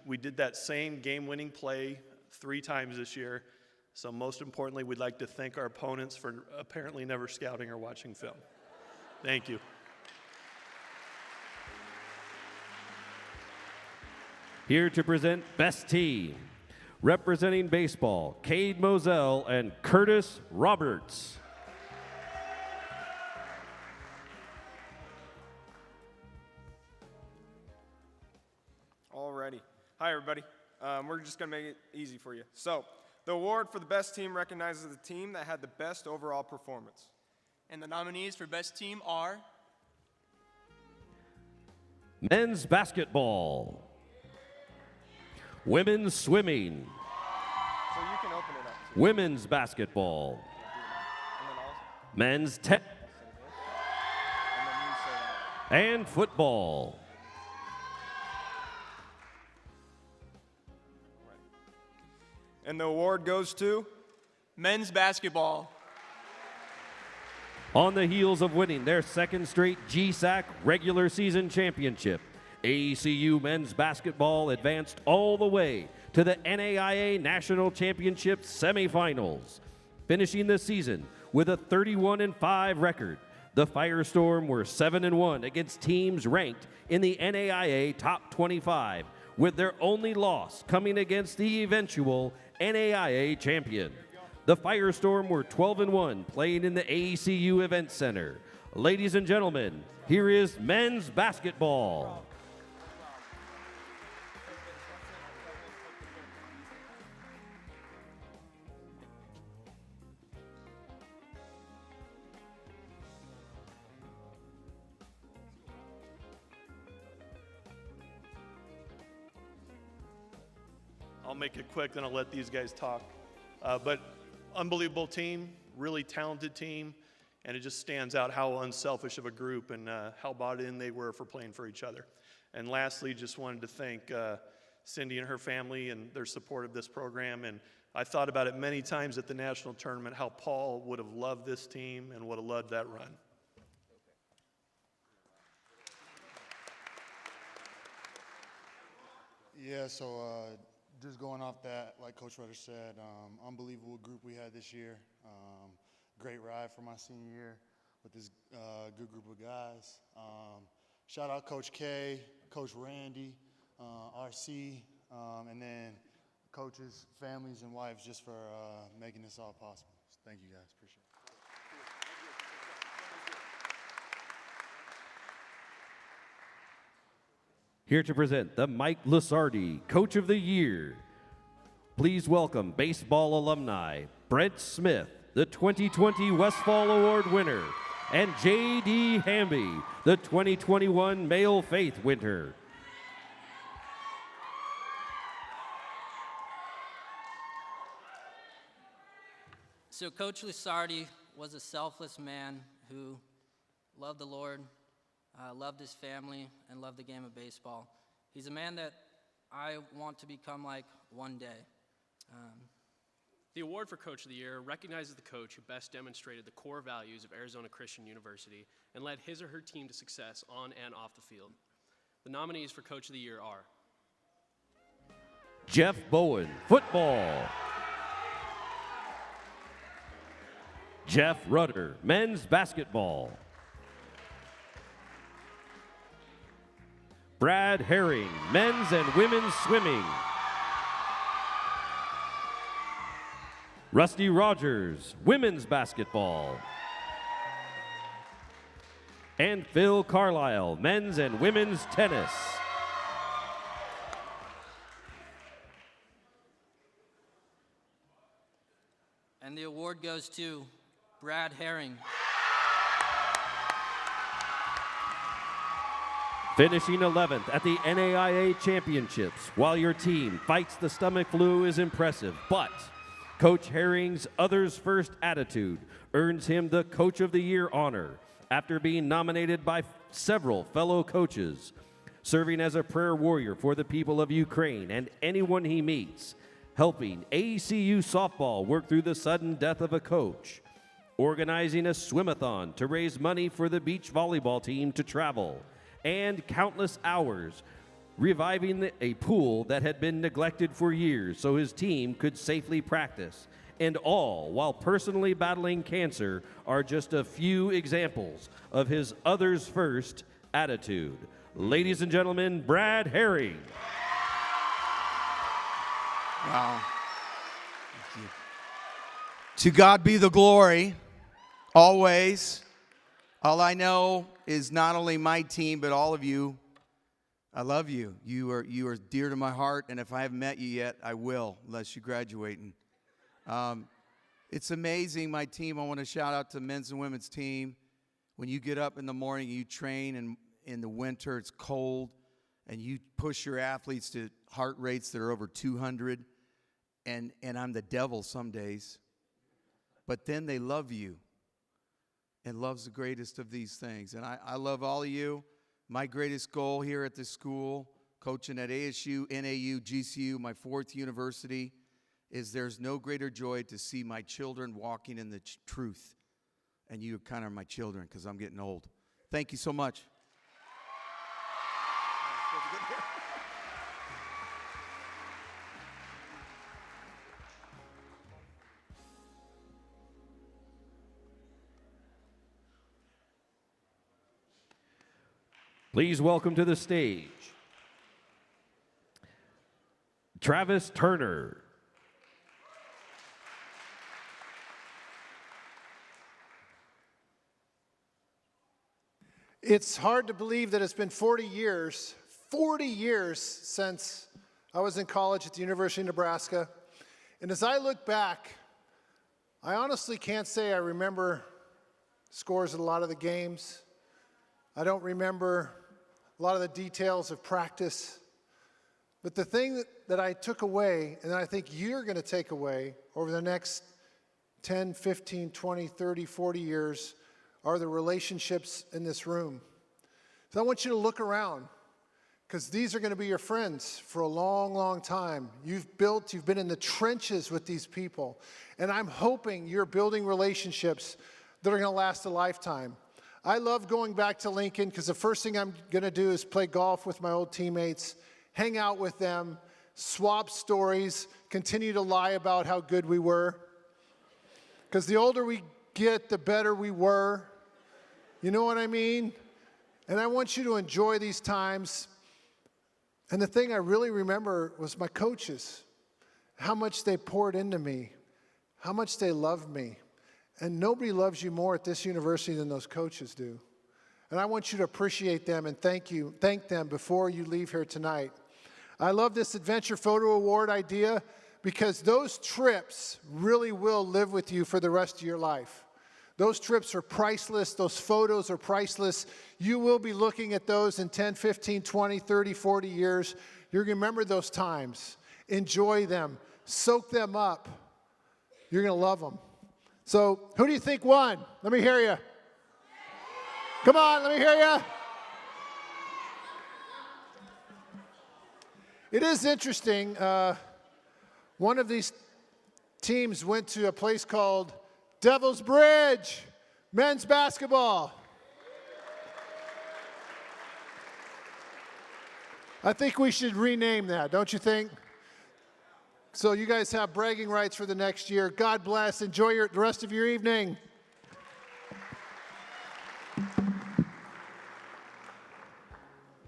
we did that same game-winning play 3 times this year. So most importantly, we'd like to thank our opponents for apparently never scouting or watching film. Thank you. Here to present Best Team, representing baseball, Cade Moselle and Curtis Roberts. Alrighty. Hi, everybody. We're just going to make it easy for you. So, the award for the best team recognizes the team that had the best overall performance. And the nominees for best team are Men's basketball, women's swimming, So you can open it up. women's basketball, men's tennis, and football. And the award goes to men's basketball. On the heels of winning their second straight GSAC regular season championship, AECU men's basketball advanced all the way to the NAIA National Championship semifinals. Finishing the season with a 31-5 record, the Firestorm were 7-1 against teams ranked in the NAIA Top 25, with their only loss coming against the eventual NAIA champion. The Firestorm were 12-1, playing in the AECU Event Center. Ladies and gentlemen, here is men's basketball. I'll make it quick, then I'll let these guys talk. But unbelievable team, really talented team, and it just stands out how unselfish of a group and how bought in they were for playing for each other. And lastly, just wanted to thank Cindy and her family and their support of this program. And I thought about it many times at the national tournament, how Paul would have loved this team and would have loved that run. Yeah, so just going off that, like Coach Rutter said, unbelievable group we had this year. Great ride for my senior year with this good group of guys. Shout out Coach K, Coach Randy, RC, and then coaches, families, and wives just for making this all possible. So thank you guys, appreciate it. Here to present the Mike Lusardi Coach of the Year. Please welcome baseball alumni Brent Smith, the 2020 Westfall Award winner, and J.D. Hamby, the 2021 Male Faith winner. So Coach Lusardi was a selfless man who loved the Lord, loved his family, and loved the game of baseball. He's a man that I want to become like one day. The award for Coach of the Year recognizes the coach who best demonstrated the core values of Arizona Christian University and led his or her team to success on and off the field. The nominees for Coach of the Year are Jeff Bowen, football. Jeff Rudder, men's basketball. Brad Herring, men's and women's swimming. Rusty Rogers, women's basketball. And Phil Carlisle, men's and women's tennis. And the award goes to Brad Herring. Finishing 11th at the NAIA Championships while your team fights the stomach flu is impressive, but Coach Herring's others first attitude earns him the Coach of the Year honor after being nominated by several fellow coaches. Serving as a prayer warrior for the people of Ukraine and anyone he meets, helping AECU softball work through the sudden death of a coach, organizing a swim-a-thon to raise money for the beach volleyball team to travel, and countless hours reviving a pool that had been neglected for years so his team could safely practice, and all while personally battling cancer are just a few examples of his others first attitude. Ladies and gentlemen, Brad Herring. Wow. Thank you. To God be the glory, always. All I know is not only my team, but all of you. I love you. You are dear to my heart, and if I haven't met you yet, I will, unless you're graduating. It's amazing, my team. I want to shout out to the men's and women's team. When you get up in the morning, you train, and in the winter it's cold, and you push your athletes to heart rates that are over 200, and I'm the devil some days. But then they love you, and love's the greatest of these things. And I love all of you. My greatest goal here at this school, coaching at ASU, NAU, GCU, my 4th university, is there's no greater joy to see my children walking in the truth. And you kind of are my children because I'm getting old. Thank you so much. Please welcome to the stage Travis Turner. It's hard to believe that it's been 40 years since I was in college at the University of Nebraska. And as I look back, I honestly can't say I remember scores at a lot of the games. I don't remember a lot of the details of practice. But the thing that I took away, and I think you're going to take away over the next 10, 15, 20, 30, 40 years, are the relationships in this room. So I want you to look around, because these are going to be your friends for a long, long time. You've been in the trenches with these people, and I'm hoping you're building relationships that are going to last a lifetime. I love going back to Lincoln, because the first thing I'm going to do is play golf with my old teammates, hang out with them, swap stories, continue to lie about how good we were. Because the older we get, the better we were. You know what I mean? And I want you to enjoy these times. And the thing I really remember was my coaches, how much they poured into me, how much they loved me. And nobody loves you more at this university than those coaches do. And I want you to appreciate them and thank them before you leave here tonight. I love this Adventure Photo Award idea, because those trips really will live with you for the rest of your life. Those trips are priceless. Those photos are priceless. You will be looking at those in 10, 15, 20, 30, 40 years. You're going to remember those times. Enjoy them. Soak them up. You're going to love them. So, who do you think won? Let me hear you. Come on, let me hear you. It is interesting. One of these teams went to a place called Devil's Bridge, men's basketball. I think we should rename that, don't you think? So you guys have bragging rights for the next year. God bless. Enjoy the rest of your evening.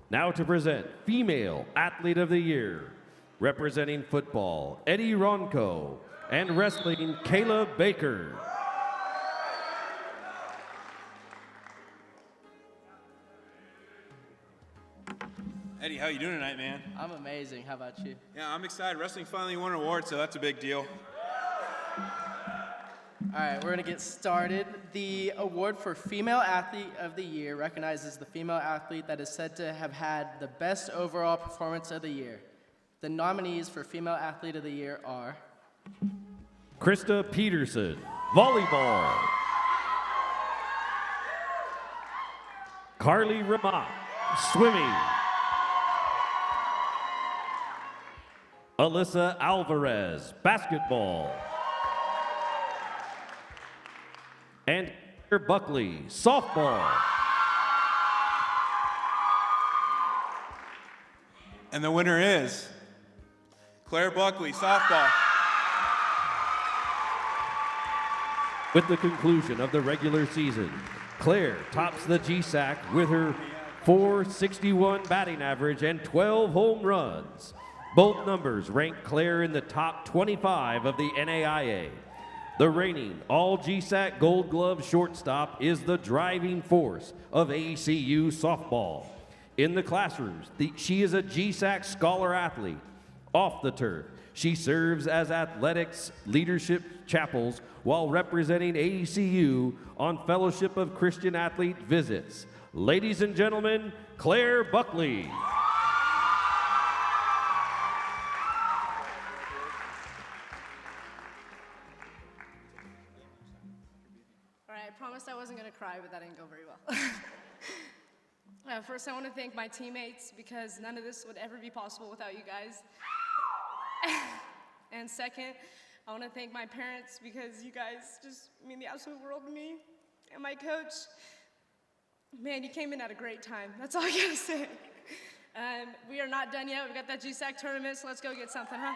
Now to present Female Athlete of the Year, representing football, Eddie Ronco, and wrestling, Kayla Baker. Eddie, how you doing tonight, man? I'm amazing. How about you? Yeah, I'm excited. Wrestling finally won an award, so that's a big deal. All right, we're going to get started. The award for Female Athlete of the Year recognizes the female athlete that is said to have had the best overall performance of the year. The nominees for Female Athlete of the Year are Krista Peterson, volleyball. Carly Ramat, swimming. Alyssa Alvarez, basketball. And Buckley, softball. And the winner is Claire Buckley, softball. With the conclusion of the regular season, Claire tops the GSAC with her .461 batting average and 12 home runs. Both numbers rank Claire in the top 25 of the NAIA. The reigning all-GSAC Gold Glove shortstop is the driving force of ACU softball. In the classrooms, she is a GSAC Scholar Athlete. Off the turf, she serves as athletics leadership chapels while representing ACU on Fellowship of Christian Athlete visits. Ladies and gentlemen, Claire Buckley. All right, I promised I wasn't going to cry, but that didn't go very well. First, I want to thank my teammates because none of this would ever be possible without you guys. And second, I want to thank my parents because you guys just mean the absolute world to me. And my coach, man, you came in at a great time. That's all I got to say. We are not done yet. We've got that GSAC tournament, so let's go get something, huh?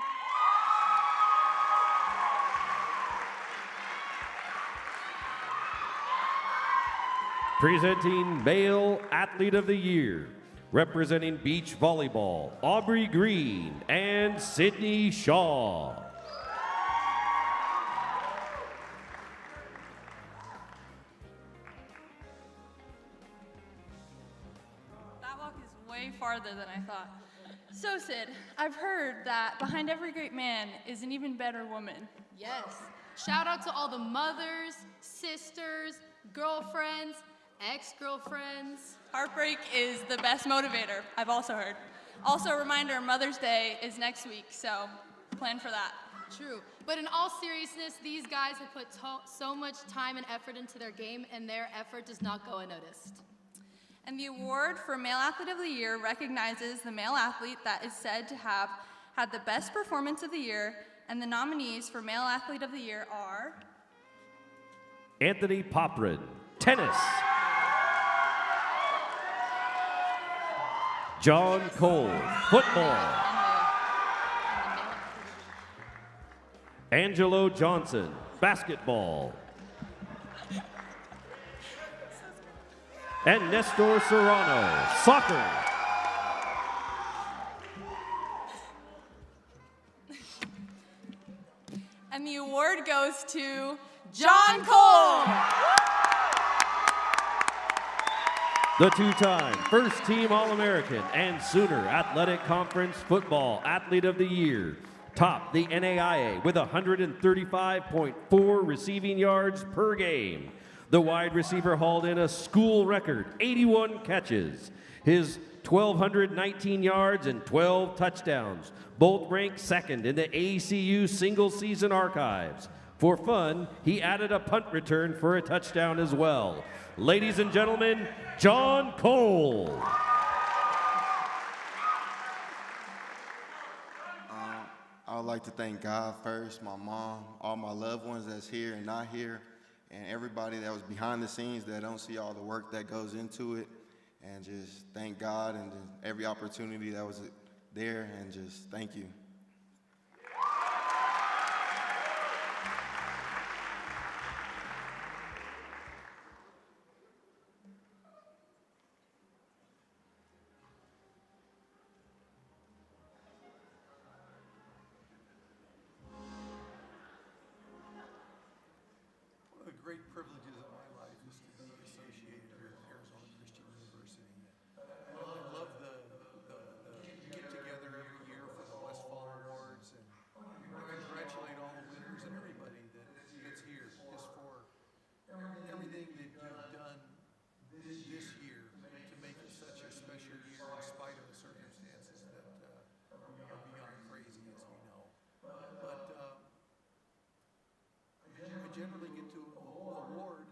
Presenting Male Athlete of the Year, representing beach volleyball, Aubrey Green and Sydney Shaw. That walk is way farther than I thought. So, Sid, I've heard that behind every great man is an even better woman. Yes. Shout out to all the mothers, sisters, girlfriends, ex-girlfriends. Heartbreak is the best motivator, I've also heard. Also, a reminder, Mother's Day is next week, so plan for that. True. But in all seriousness, these guys have put so much time and effort into their game, and their effort does not go unnoticed. And the award for Male Athlete of the Year recognizes the male athlete that is said to have had the best performance of the year, and the nominees for Male Athlete of the Year are Anthony Poprin, tennis. John Cole, football. Angelo Johnson, basketball. And Nestor Serrano, soccer. And the award goes to John Cole. The two-time first-team All-American and Sooner Athletic Conference Football Athlete of the Year, topped the NAIA with 135.4 receiving yards per game. The wide receiver hauled in a school record 81 catches. His 1,219 yards and 12 touchdowns, both ranked second in the ACU single-season archives. For fun, he added a punt return for a touchdown as well. Ladies and gentlemen, John Cole. I would like to thank God first, my mom, all my loved ones that's here and not here, and everybody that was behind the scenes that don't see all the work that goes into it. And just thank God and every opportunity that was there, and just thank you. One of the great privileges of my life is to be associated with Arizona Christian University. I love the get-together every year for the Westphal Awards, and I congratulate all the winners and everybody that's here just for everything that you've done this year to make it such a special year in spite of the circumstances that are beyond crazy, as we know. But I generally get to award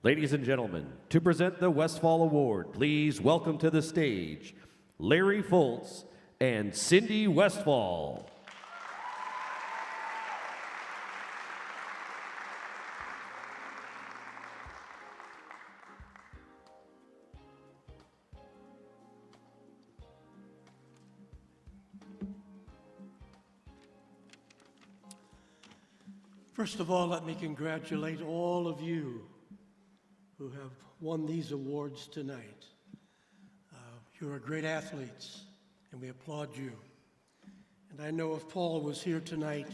Ladies and gentlemen, to present the Westphal Award, please welcome to the stage Larry Fultz and Cindy Westfall. First of all, let me congratulate all of you who have won these awards tonight. You are great athletes, and we applaud you. And I know if Paul was here tonight,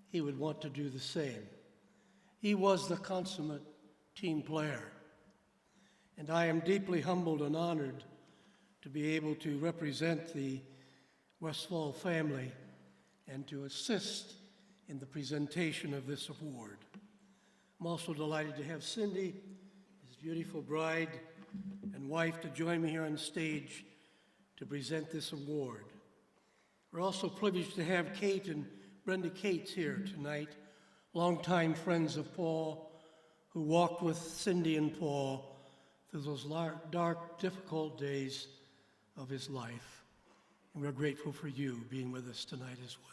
he would want to do the same. He was the consummate team player. And I am deeply humbled and honored to be able to represent the Westfall family and to assist in the presentation of this award. I'm also delighted to have Cindy, his beautiful bride and wife, to join me here on stage to present this award. We're also privileged to have Kate and Brenda Cates here tonight, longtime friends of Paul, who walked with Cindy and Paul through those dark, difficult days of his life. And we're grateful for you being with us tonight as well.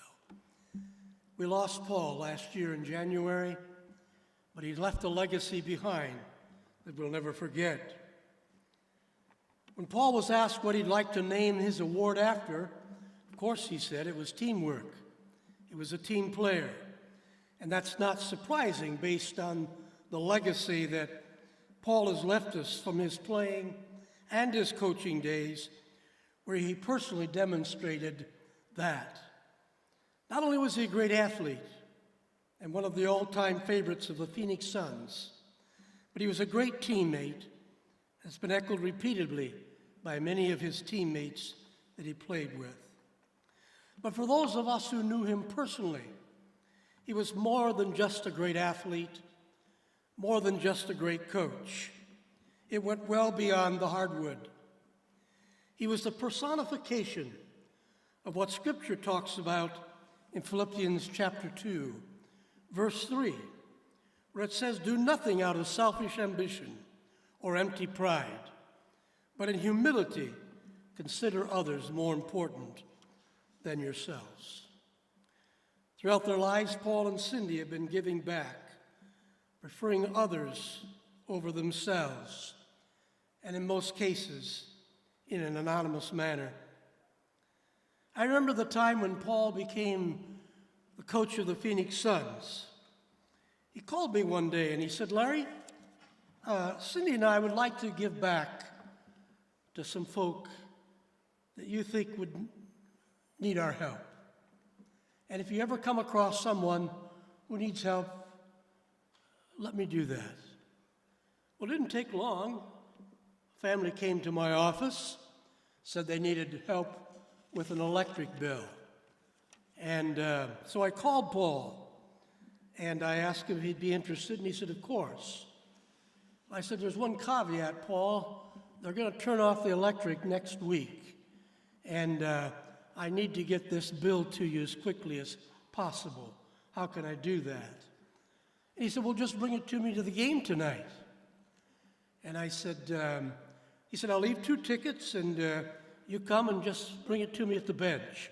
We lost Paul last year in January, but he left a legacy behind that we'll never forget. When Paul was asked what he'd like to name his award after, of course he said it was teamwork. He was a team player. And that's not surprising based on the legacy that Paul has left us from his playing and his coaching days, where he personally demonstrated that. Not only was he a great athlete and one of the all-time favorites of the Phoenix Suns, but he was a great teammate. It's been echoed repeatedly by many of his teammates that he played with. But for those of us who knew him personally, he was more than just a great athlete, more than just a great coach. It went well beyond the hardwood. He was the personification of what Scripture talks about in Philippians chapter 2, verse 3, where it says, "Do nothing out of selfish ambition or empty pride, but in humility consider others more important than yourselves." Throughout their lives, Paul and Cindy have been giving back, preferring others over themselves, and in most cases, in an anonymous manner. I remember the time when Paul became the coach of the Phoenix Suns. He called me one day and he said, "Larry, Cindy and I would like to give back to some folk that you think would need our help. And if you ever come across someone who needs help, let me do that." Well, it didn't take long. A family came to my office, said they needed help with an electric bill. And so I called Paul, and I asked him if he'd be interested, and he said, "Of course." I said, "There's one caveat, Paul. They're going to turn off the electric next week, and I need to get this bill to you as quickly as possible. How can I do that?" And he said, "Well, just bring it to me to the game tonight." And I said, he said, "I'll leave 2 tickets, and you come and just bring it to me at the bench."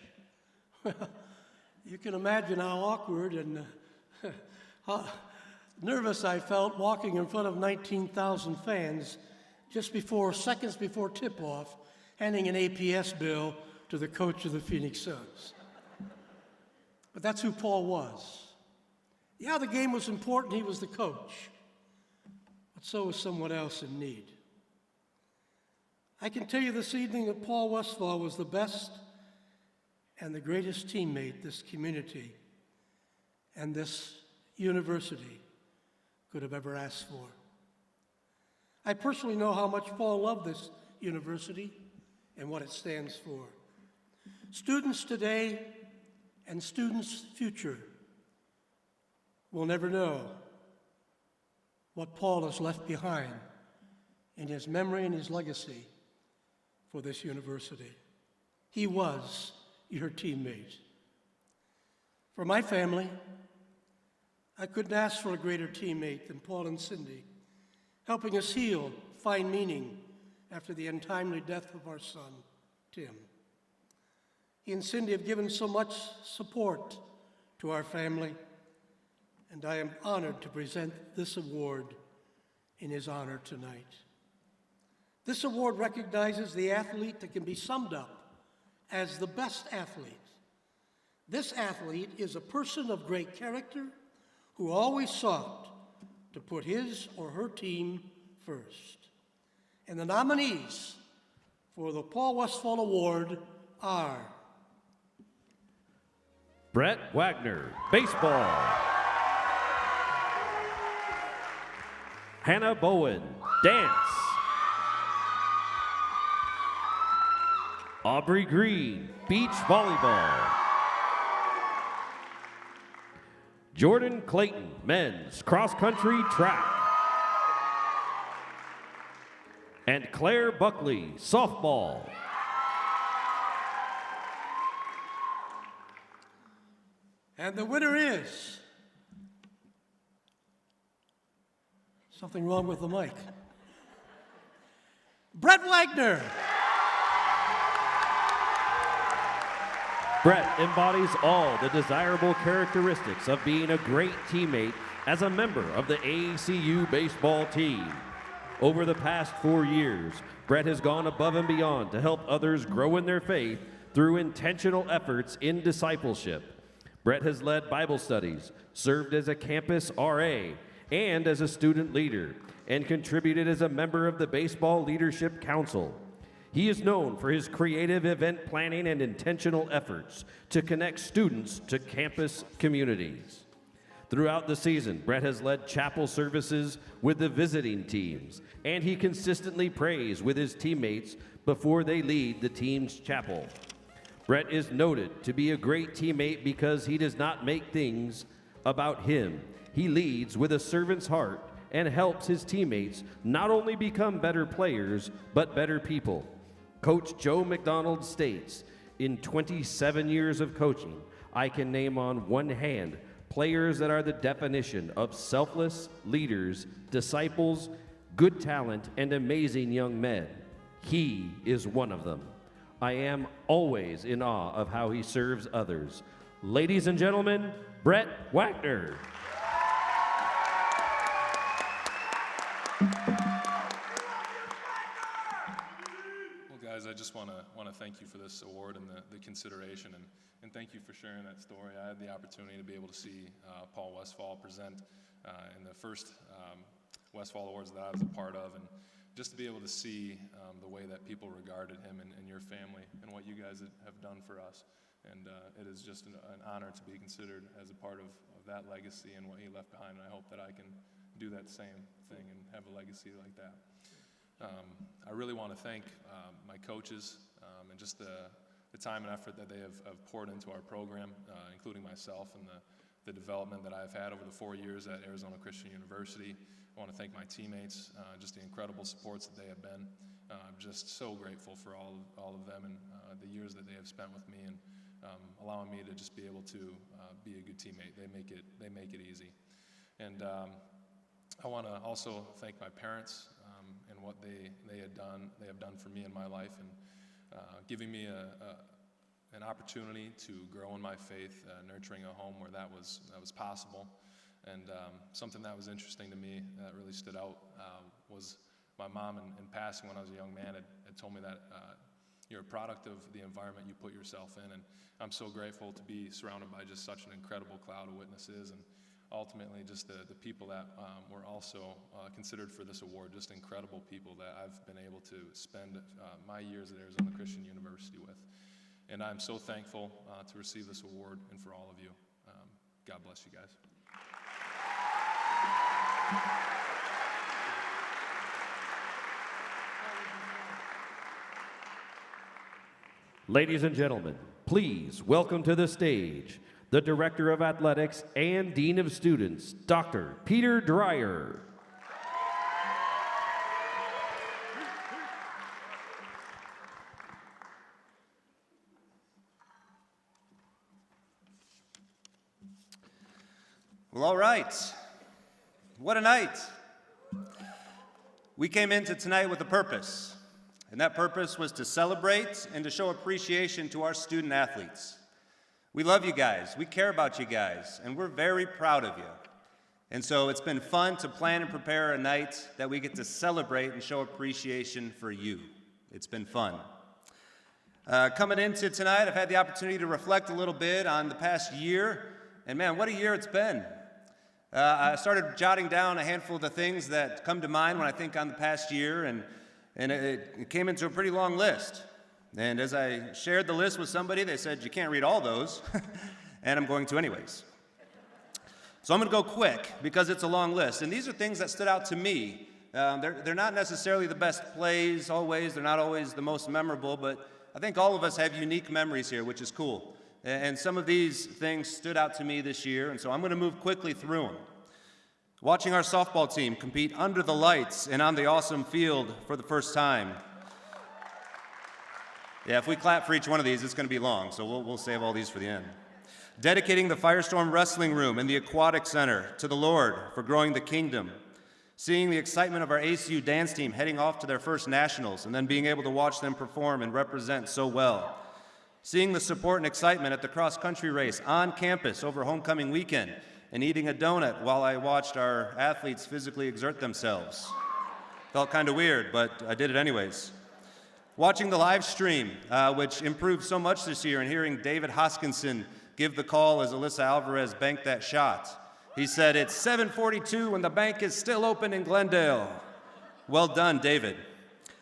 You can imagine how awkward and how nervous I felt walking in front of 19,000 fans just seconds before tip-off, handing an APS bill to the coach of the Phoenix Suns. But that's who Paul was. Yeah, the game was important. He was the coach. But so was someone else in need. I can tell you this evening that Paul Westphal was the best and the greatest teammate this community and this university could have ever asked for. I personally know how much Paul loved this university and what it stands for. Students today and students' future will never know what Paul has left behind in his memory and his legacy for this university. He was your teammate. For my family, I couldn't ask for a greater teammate than Paul and Cindy, helping us heal, find meaning after the untimely death of our son, Tim. He and Cindy have given so much support to our family, and I am honored to present this award in his honor tonight. This award recognizes the athlete that can be summed up as the best athlete. This athlete is a person of great character who always sought to put his or her team first. And the nominees for the Paul Westphal Award are Brett Wagner, baseball. Hannah Bowen, dance. Aubrey Green, beach volleyball. Jordan Clayton, men's cross-country track. And Claire Buckley, softball. And the winner is... Something wrong with the mic. Brett Wagner. Brett embodies all the desirable characteristics of being a great teammate as a member of the AACU baseball team. Over the past 4 years, Brett has gone above and beyond to help others grow in their faith through intentional efforts in discipleship. Brett has led Bible studies, served as a campus RA, and as a student leader, and contributed as a member of the Baseball Leadership Council. He is known for his creative event planning and intentional efforts to connect students to campus communities. Throughout the season, Brett has led chapel services with the visiting teams, and he consistently prays with his teammates before they lead the team's chapel. Brett is noted to be a great teammate because he does not make things about him. He leads with a servant's heart and helps his teammates not only become better players, but better people. Coach Joe McDonald states, in 27 years of coaching, I can name on one hand players that are the definition of selfless leaders, disciples, good talent, and amazing young men. He is one of them. I am always in awe of how he serves others. Ladies and gentlemen, Brett Wagner. Guys, I just want to thank you for this award and the consideration, and thank you for sharing that story. I had the opportunity to be able to see Paul Westphal present in the first Westphal Awards that I was a part of, and just to be able to see the way that people regarded him and your family and what you guys have done for us. And it is just an honor to be considered as a part of that legacy and what he left behind, and I hope that I can do that same thing and have a legacy like that. I really want to thank my coaches and just the time and effort that they have poured into our program, including myself and the development that I've had over the 4 years at Arizona Christian University. I want to thank my teammates, just the incredible supports that they have been. I'm just so grateful for all of them and the years that they have spent with me and allowing me to just be able to be a good teammate. They make it easy. And I want to also thank my parents and what they have done for me in my life, and giving me an opportunity to grow in my faith, nurturing a home where that was possible. And something that was interesting to me that really stood out was my mom in passing when I was a young man had told me that you're a product of the environment you put yourself in, and I'm so grateful to be surrounded by just such an incredible cloud of witnesses, and ultimately just the people that were also considered for this award, just incredible people that I've been able to spend my years at Arizona Christian University with. And I'm so thankful to receive this award and for all of you. God bless you guys. Ladies and gentlemen, please welcome to the stage the Director of Athletics and Dean of Students, Dr. Peter Dreyer. Well, all right. What a night. We came into tonight with a purpose, and that purpose was to celebrate and to show appreciation to our student athletes. We love you guys, we care about you guys, and we're very proud of you. And so it's been fun to plan and prepare a night that we get to celebrate and show appreciation for you. It's been fun. Coming into tonight, I've had the opportunity to reflect a little bit on the past year, and man, what a year it's been. I started jotting down a handful of the things that come to mind when I think on the past year, and it came into a pretty long list. And as I shared the list with somebody, they said, you can't read all those, and I'm going to anyways. So I'm going to go quick because it's a long list. And these are things that stood out to me. They're not necessarily the best plays always. They're not always the most memorable, but I think all of us have unique memories here, which is cool. And some of these things stood out to me this year, and so I'm going to move quickly through them. Watching our softball team compete under the lights and on the awesome field for the first time. Yeah, if we clap for each one of these, it's going to be long, so we'll save all these for the end. Dedicating the Firestorm Wrestling Room and the Aquatic Center to the Lord for growing the kingdom. Seeing the excitement of our ACU dance team heading off to their first nationals and then being able to watch them perform and represent so well. Seeing the support and excitement at the cross-country race on campus over homecoming weekend and eating a donut while I watched our athletes physically exert themselves. Felt kind of weird, but I did it anyways. Watching the live stream, which improved so much this year, and hearing David Hoskinson give the call as Alyssa Alvarez banked that shot. He said, it's 7:42 and the bank is still open in Glendale. Well done, David.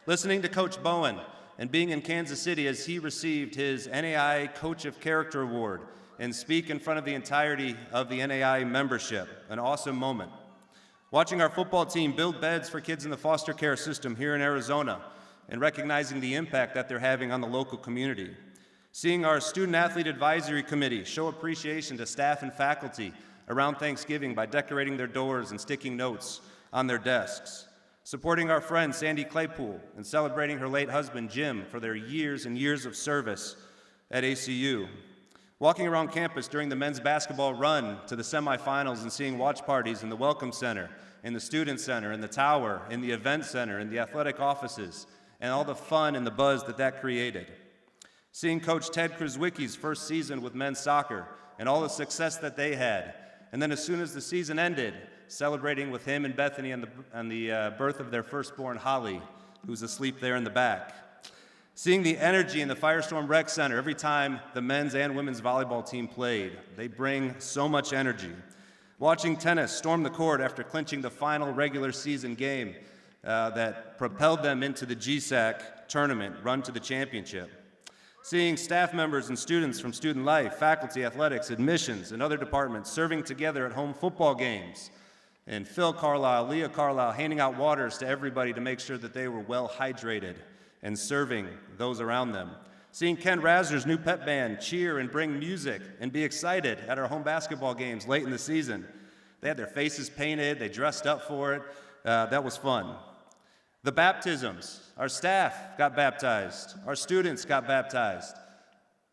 Listening to Coach Bowen and being in Kansas City as he received his NAI Coach of Character Award and speak in front of the entirety of the NAI membership. An awesome moment. Watching our football team build beds for kids in the foster care system here in Arizona and recognizing the impact that they're having on the local community. Seeing our Student Athlete Advisory Committee show appreciation to staff and faculty around Thanksgiving by decorating their doors and sticking notes on their desks. Supporting our friend Sandy Claypool and celebrating her late husband Jim for their years and years of service at ACU. Walking around campus during the men's basketball run to the semifinals and seeing watch parties in the Welcome Center, in the Student Center, in the Tower, in the Event Center, in the athletic offices, and all the fun and the buzz that created. Seeing Coach Ted Krzyzwicki's first season with men's soccer and all the success that they had. And then as soon as the season ended, celebrating with him and Bethany on the birth of their firstborn, Holly, who's asleep there in the back. Seeing the energy in the Firestorm Rec Center every time the men's and women's volleyball team played. They bring so much energy. Watching tennis storm the court after clinching the final regular season game that propelled them into the GSAC tournament run to the championship. Seeing staff members and students from student life, faculty, athletics, admissions, and other departments serving together at home football games. And Phil Carlisle, Leah Carlisle handing out waters to everybody to make sure that they were well hydrated and serving those around them. Seeing Ken Rasner's new pep band cheer and bring music and be excited at our home basketball games late in the season. They had their faces painted, they dressed up for it. That was fun. The baptisms, our staff got baptized, our students got baptized,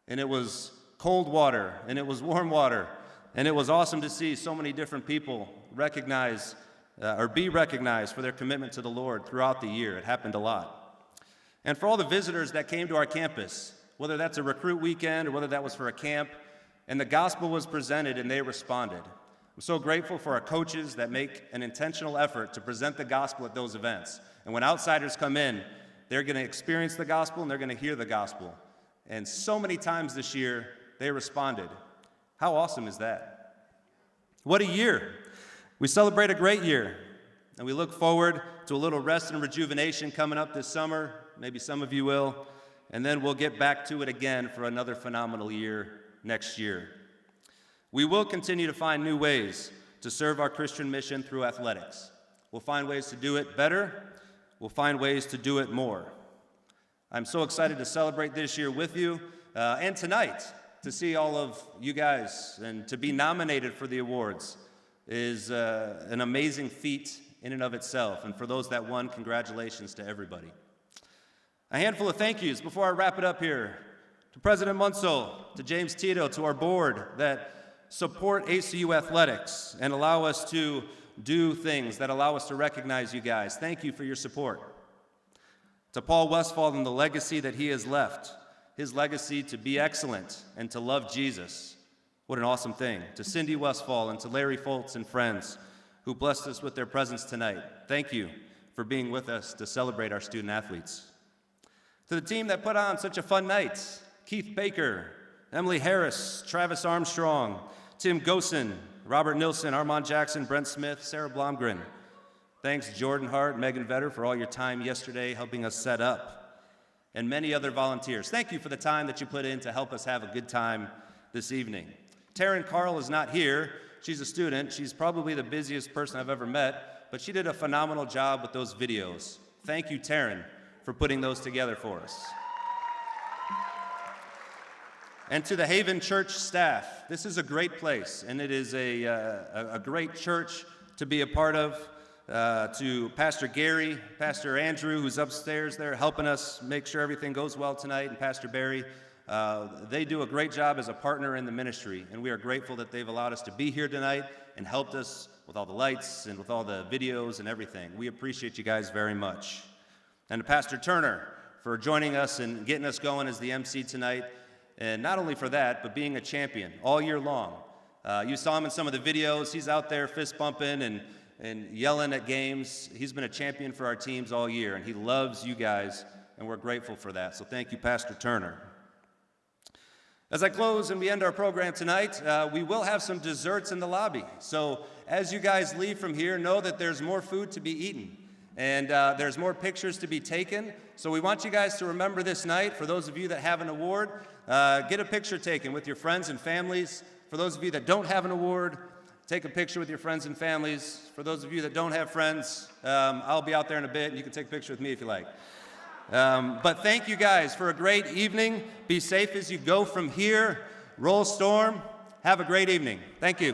and it was cold water, and it was warm water, and it was awesome to see so many different people recognize or be recognized for their commitment to the Lord throughout the year. It happened a lot. And for all the visitors that came to our campus, whether that's a recruit weekend or whether that was for a camp, and the gospel was presented and they responded. I'm so grateful for our coaches that make an intentional effort to present the gospel at those events. And when outsiders come in, they're going to experience the gospel and they're going to hear the gospel. And so many times this year, they responded. How awesome is that? What a year. We celebrate a great year, and we look forward to a little rest and rejuvenation coming up this summer. Maybe some of you will. And then we'll get back to it again for another phenomenal year next year. We will continue to find new ways to serve our Christian mission through athletics. We'll find ways to do it better. We'll find ways to do it more. I'm so excited to celebrate this year with you and tonight to see all of you guys and to be nominated for the awards is an amazing feat in and of itself. And for those that won, congratulations to everybody. A handful of thank yous before I wrap it up here. To President Munsell, to James Tito, to our board that support ACU athletics and allow us to do things that allow us to recognize you guys. Thank you for your support. To Paul Westphal and the legacy that he has left, his legacy to be excellent and to love Jesus. What an awesome thing. To Cindy Westphal and to Larry Foltz and friends who blessed us with their presence tonight. Thank you for being with us to celebrate our student athletes. To the team that put on such a fun night, Keith Baker, Emily Harris, Travis Armstrong, Tim Gosen, Robert Nilsson, Armand Jackson, Brent Smith, Sarah Blomgren. Thanks Jordan Hart, Megan Vetter for all your time yesterday helping us set up, and many other volunteers. Thank you for the time that you put in to help us have a good time this evening. Taryn Carl is not here. She's a student. She's probably the busiest person I've ever met, but she did a phenomenal job with those videos. Thank you, Taryn, for putting those together for us. And to the Haven Church staff, this is a great place, and it is a great church to be a part of. To Pastor Gary, Pastor Andrew, who's upstairs there helping us make sure everything goes well tonight, and Pastor Barry. They do a great job as a partner in the ministry, and we are grateful that they've allowed us to be here tonight and helped us with all the lights and with all the videos and everything. We appreciate you guys very much. And to Pastor Turner for joining us and getting us going as the MC tonight. And not only for that, but being a champion all year long. You saw him in some of the videos. He's out there fist bumping and yelling at games. He's been a champion for our teams all year, and he loves you guys, and we're grateful for that. So thank you, Pastor Turner. As I close and we end our program tonight, we will have some desserts in the lobby. So as you guys leave from here, know that there's more food to be eaten, and there's more pictures to be taken. So we want you guys to remember this night. For those of you that have an award, get a picture taken with your friends and families. For those of you that don't have an award, take a picture with your friends and families. For those of you that don't have friends, I'll be out there in a bit, and you can take a picture with me if you like. But thank you guys for a great evening. Be safe as you go from here. Roll Storm. Have a great evening. Thank you.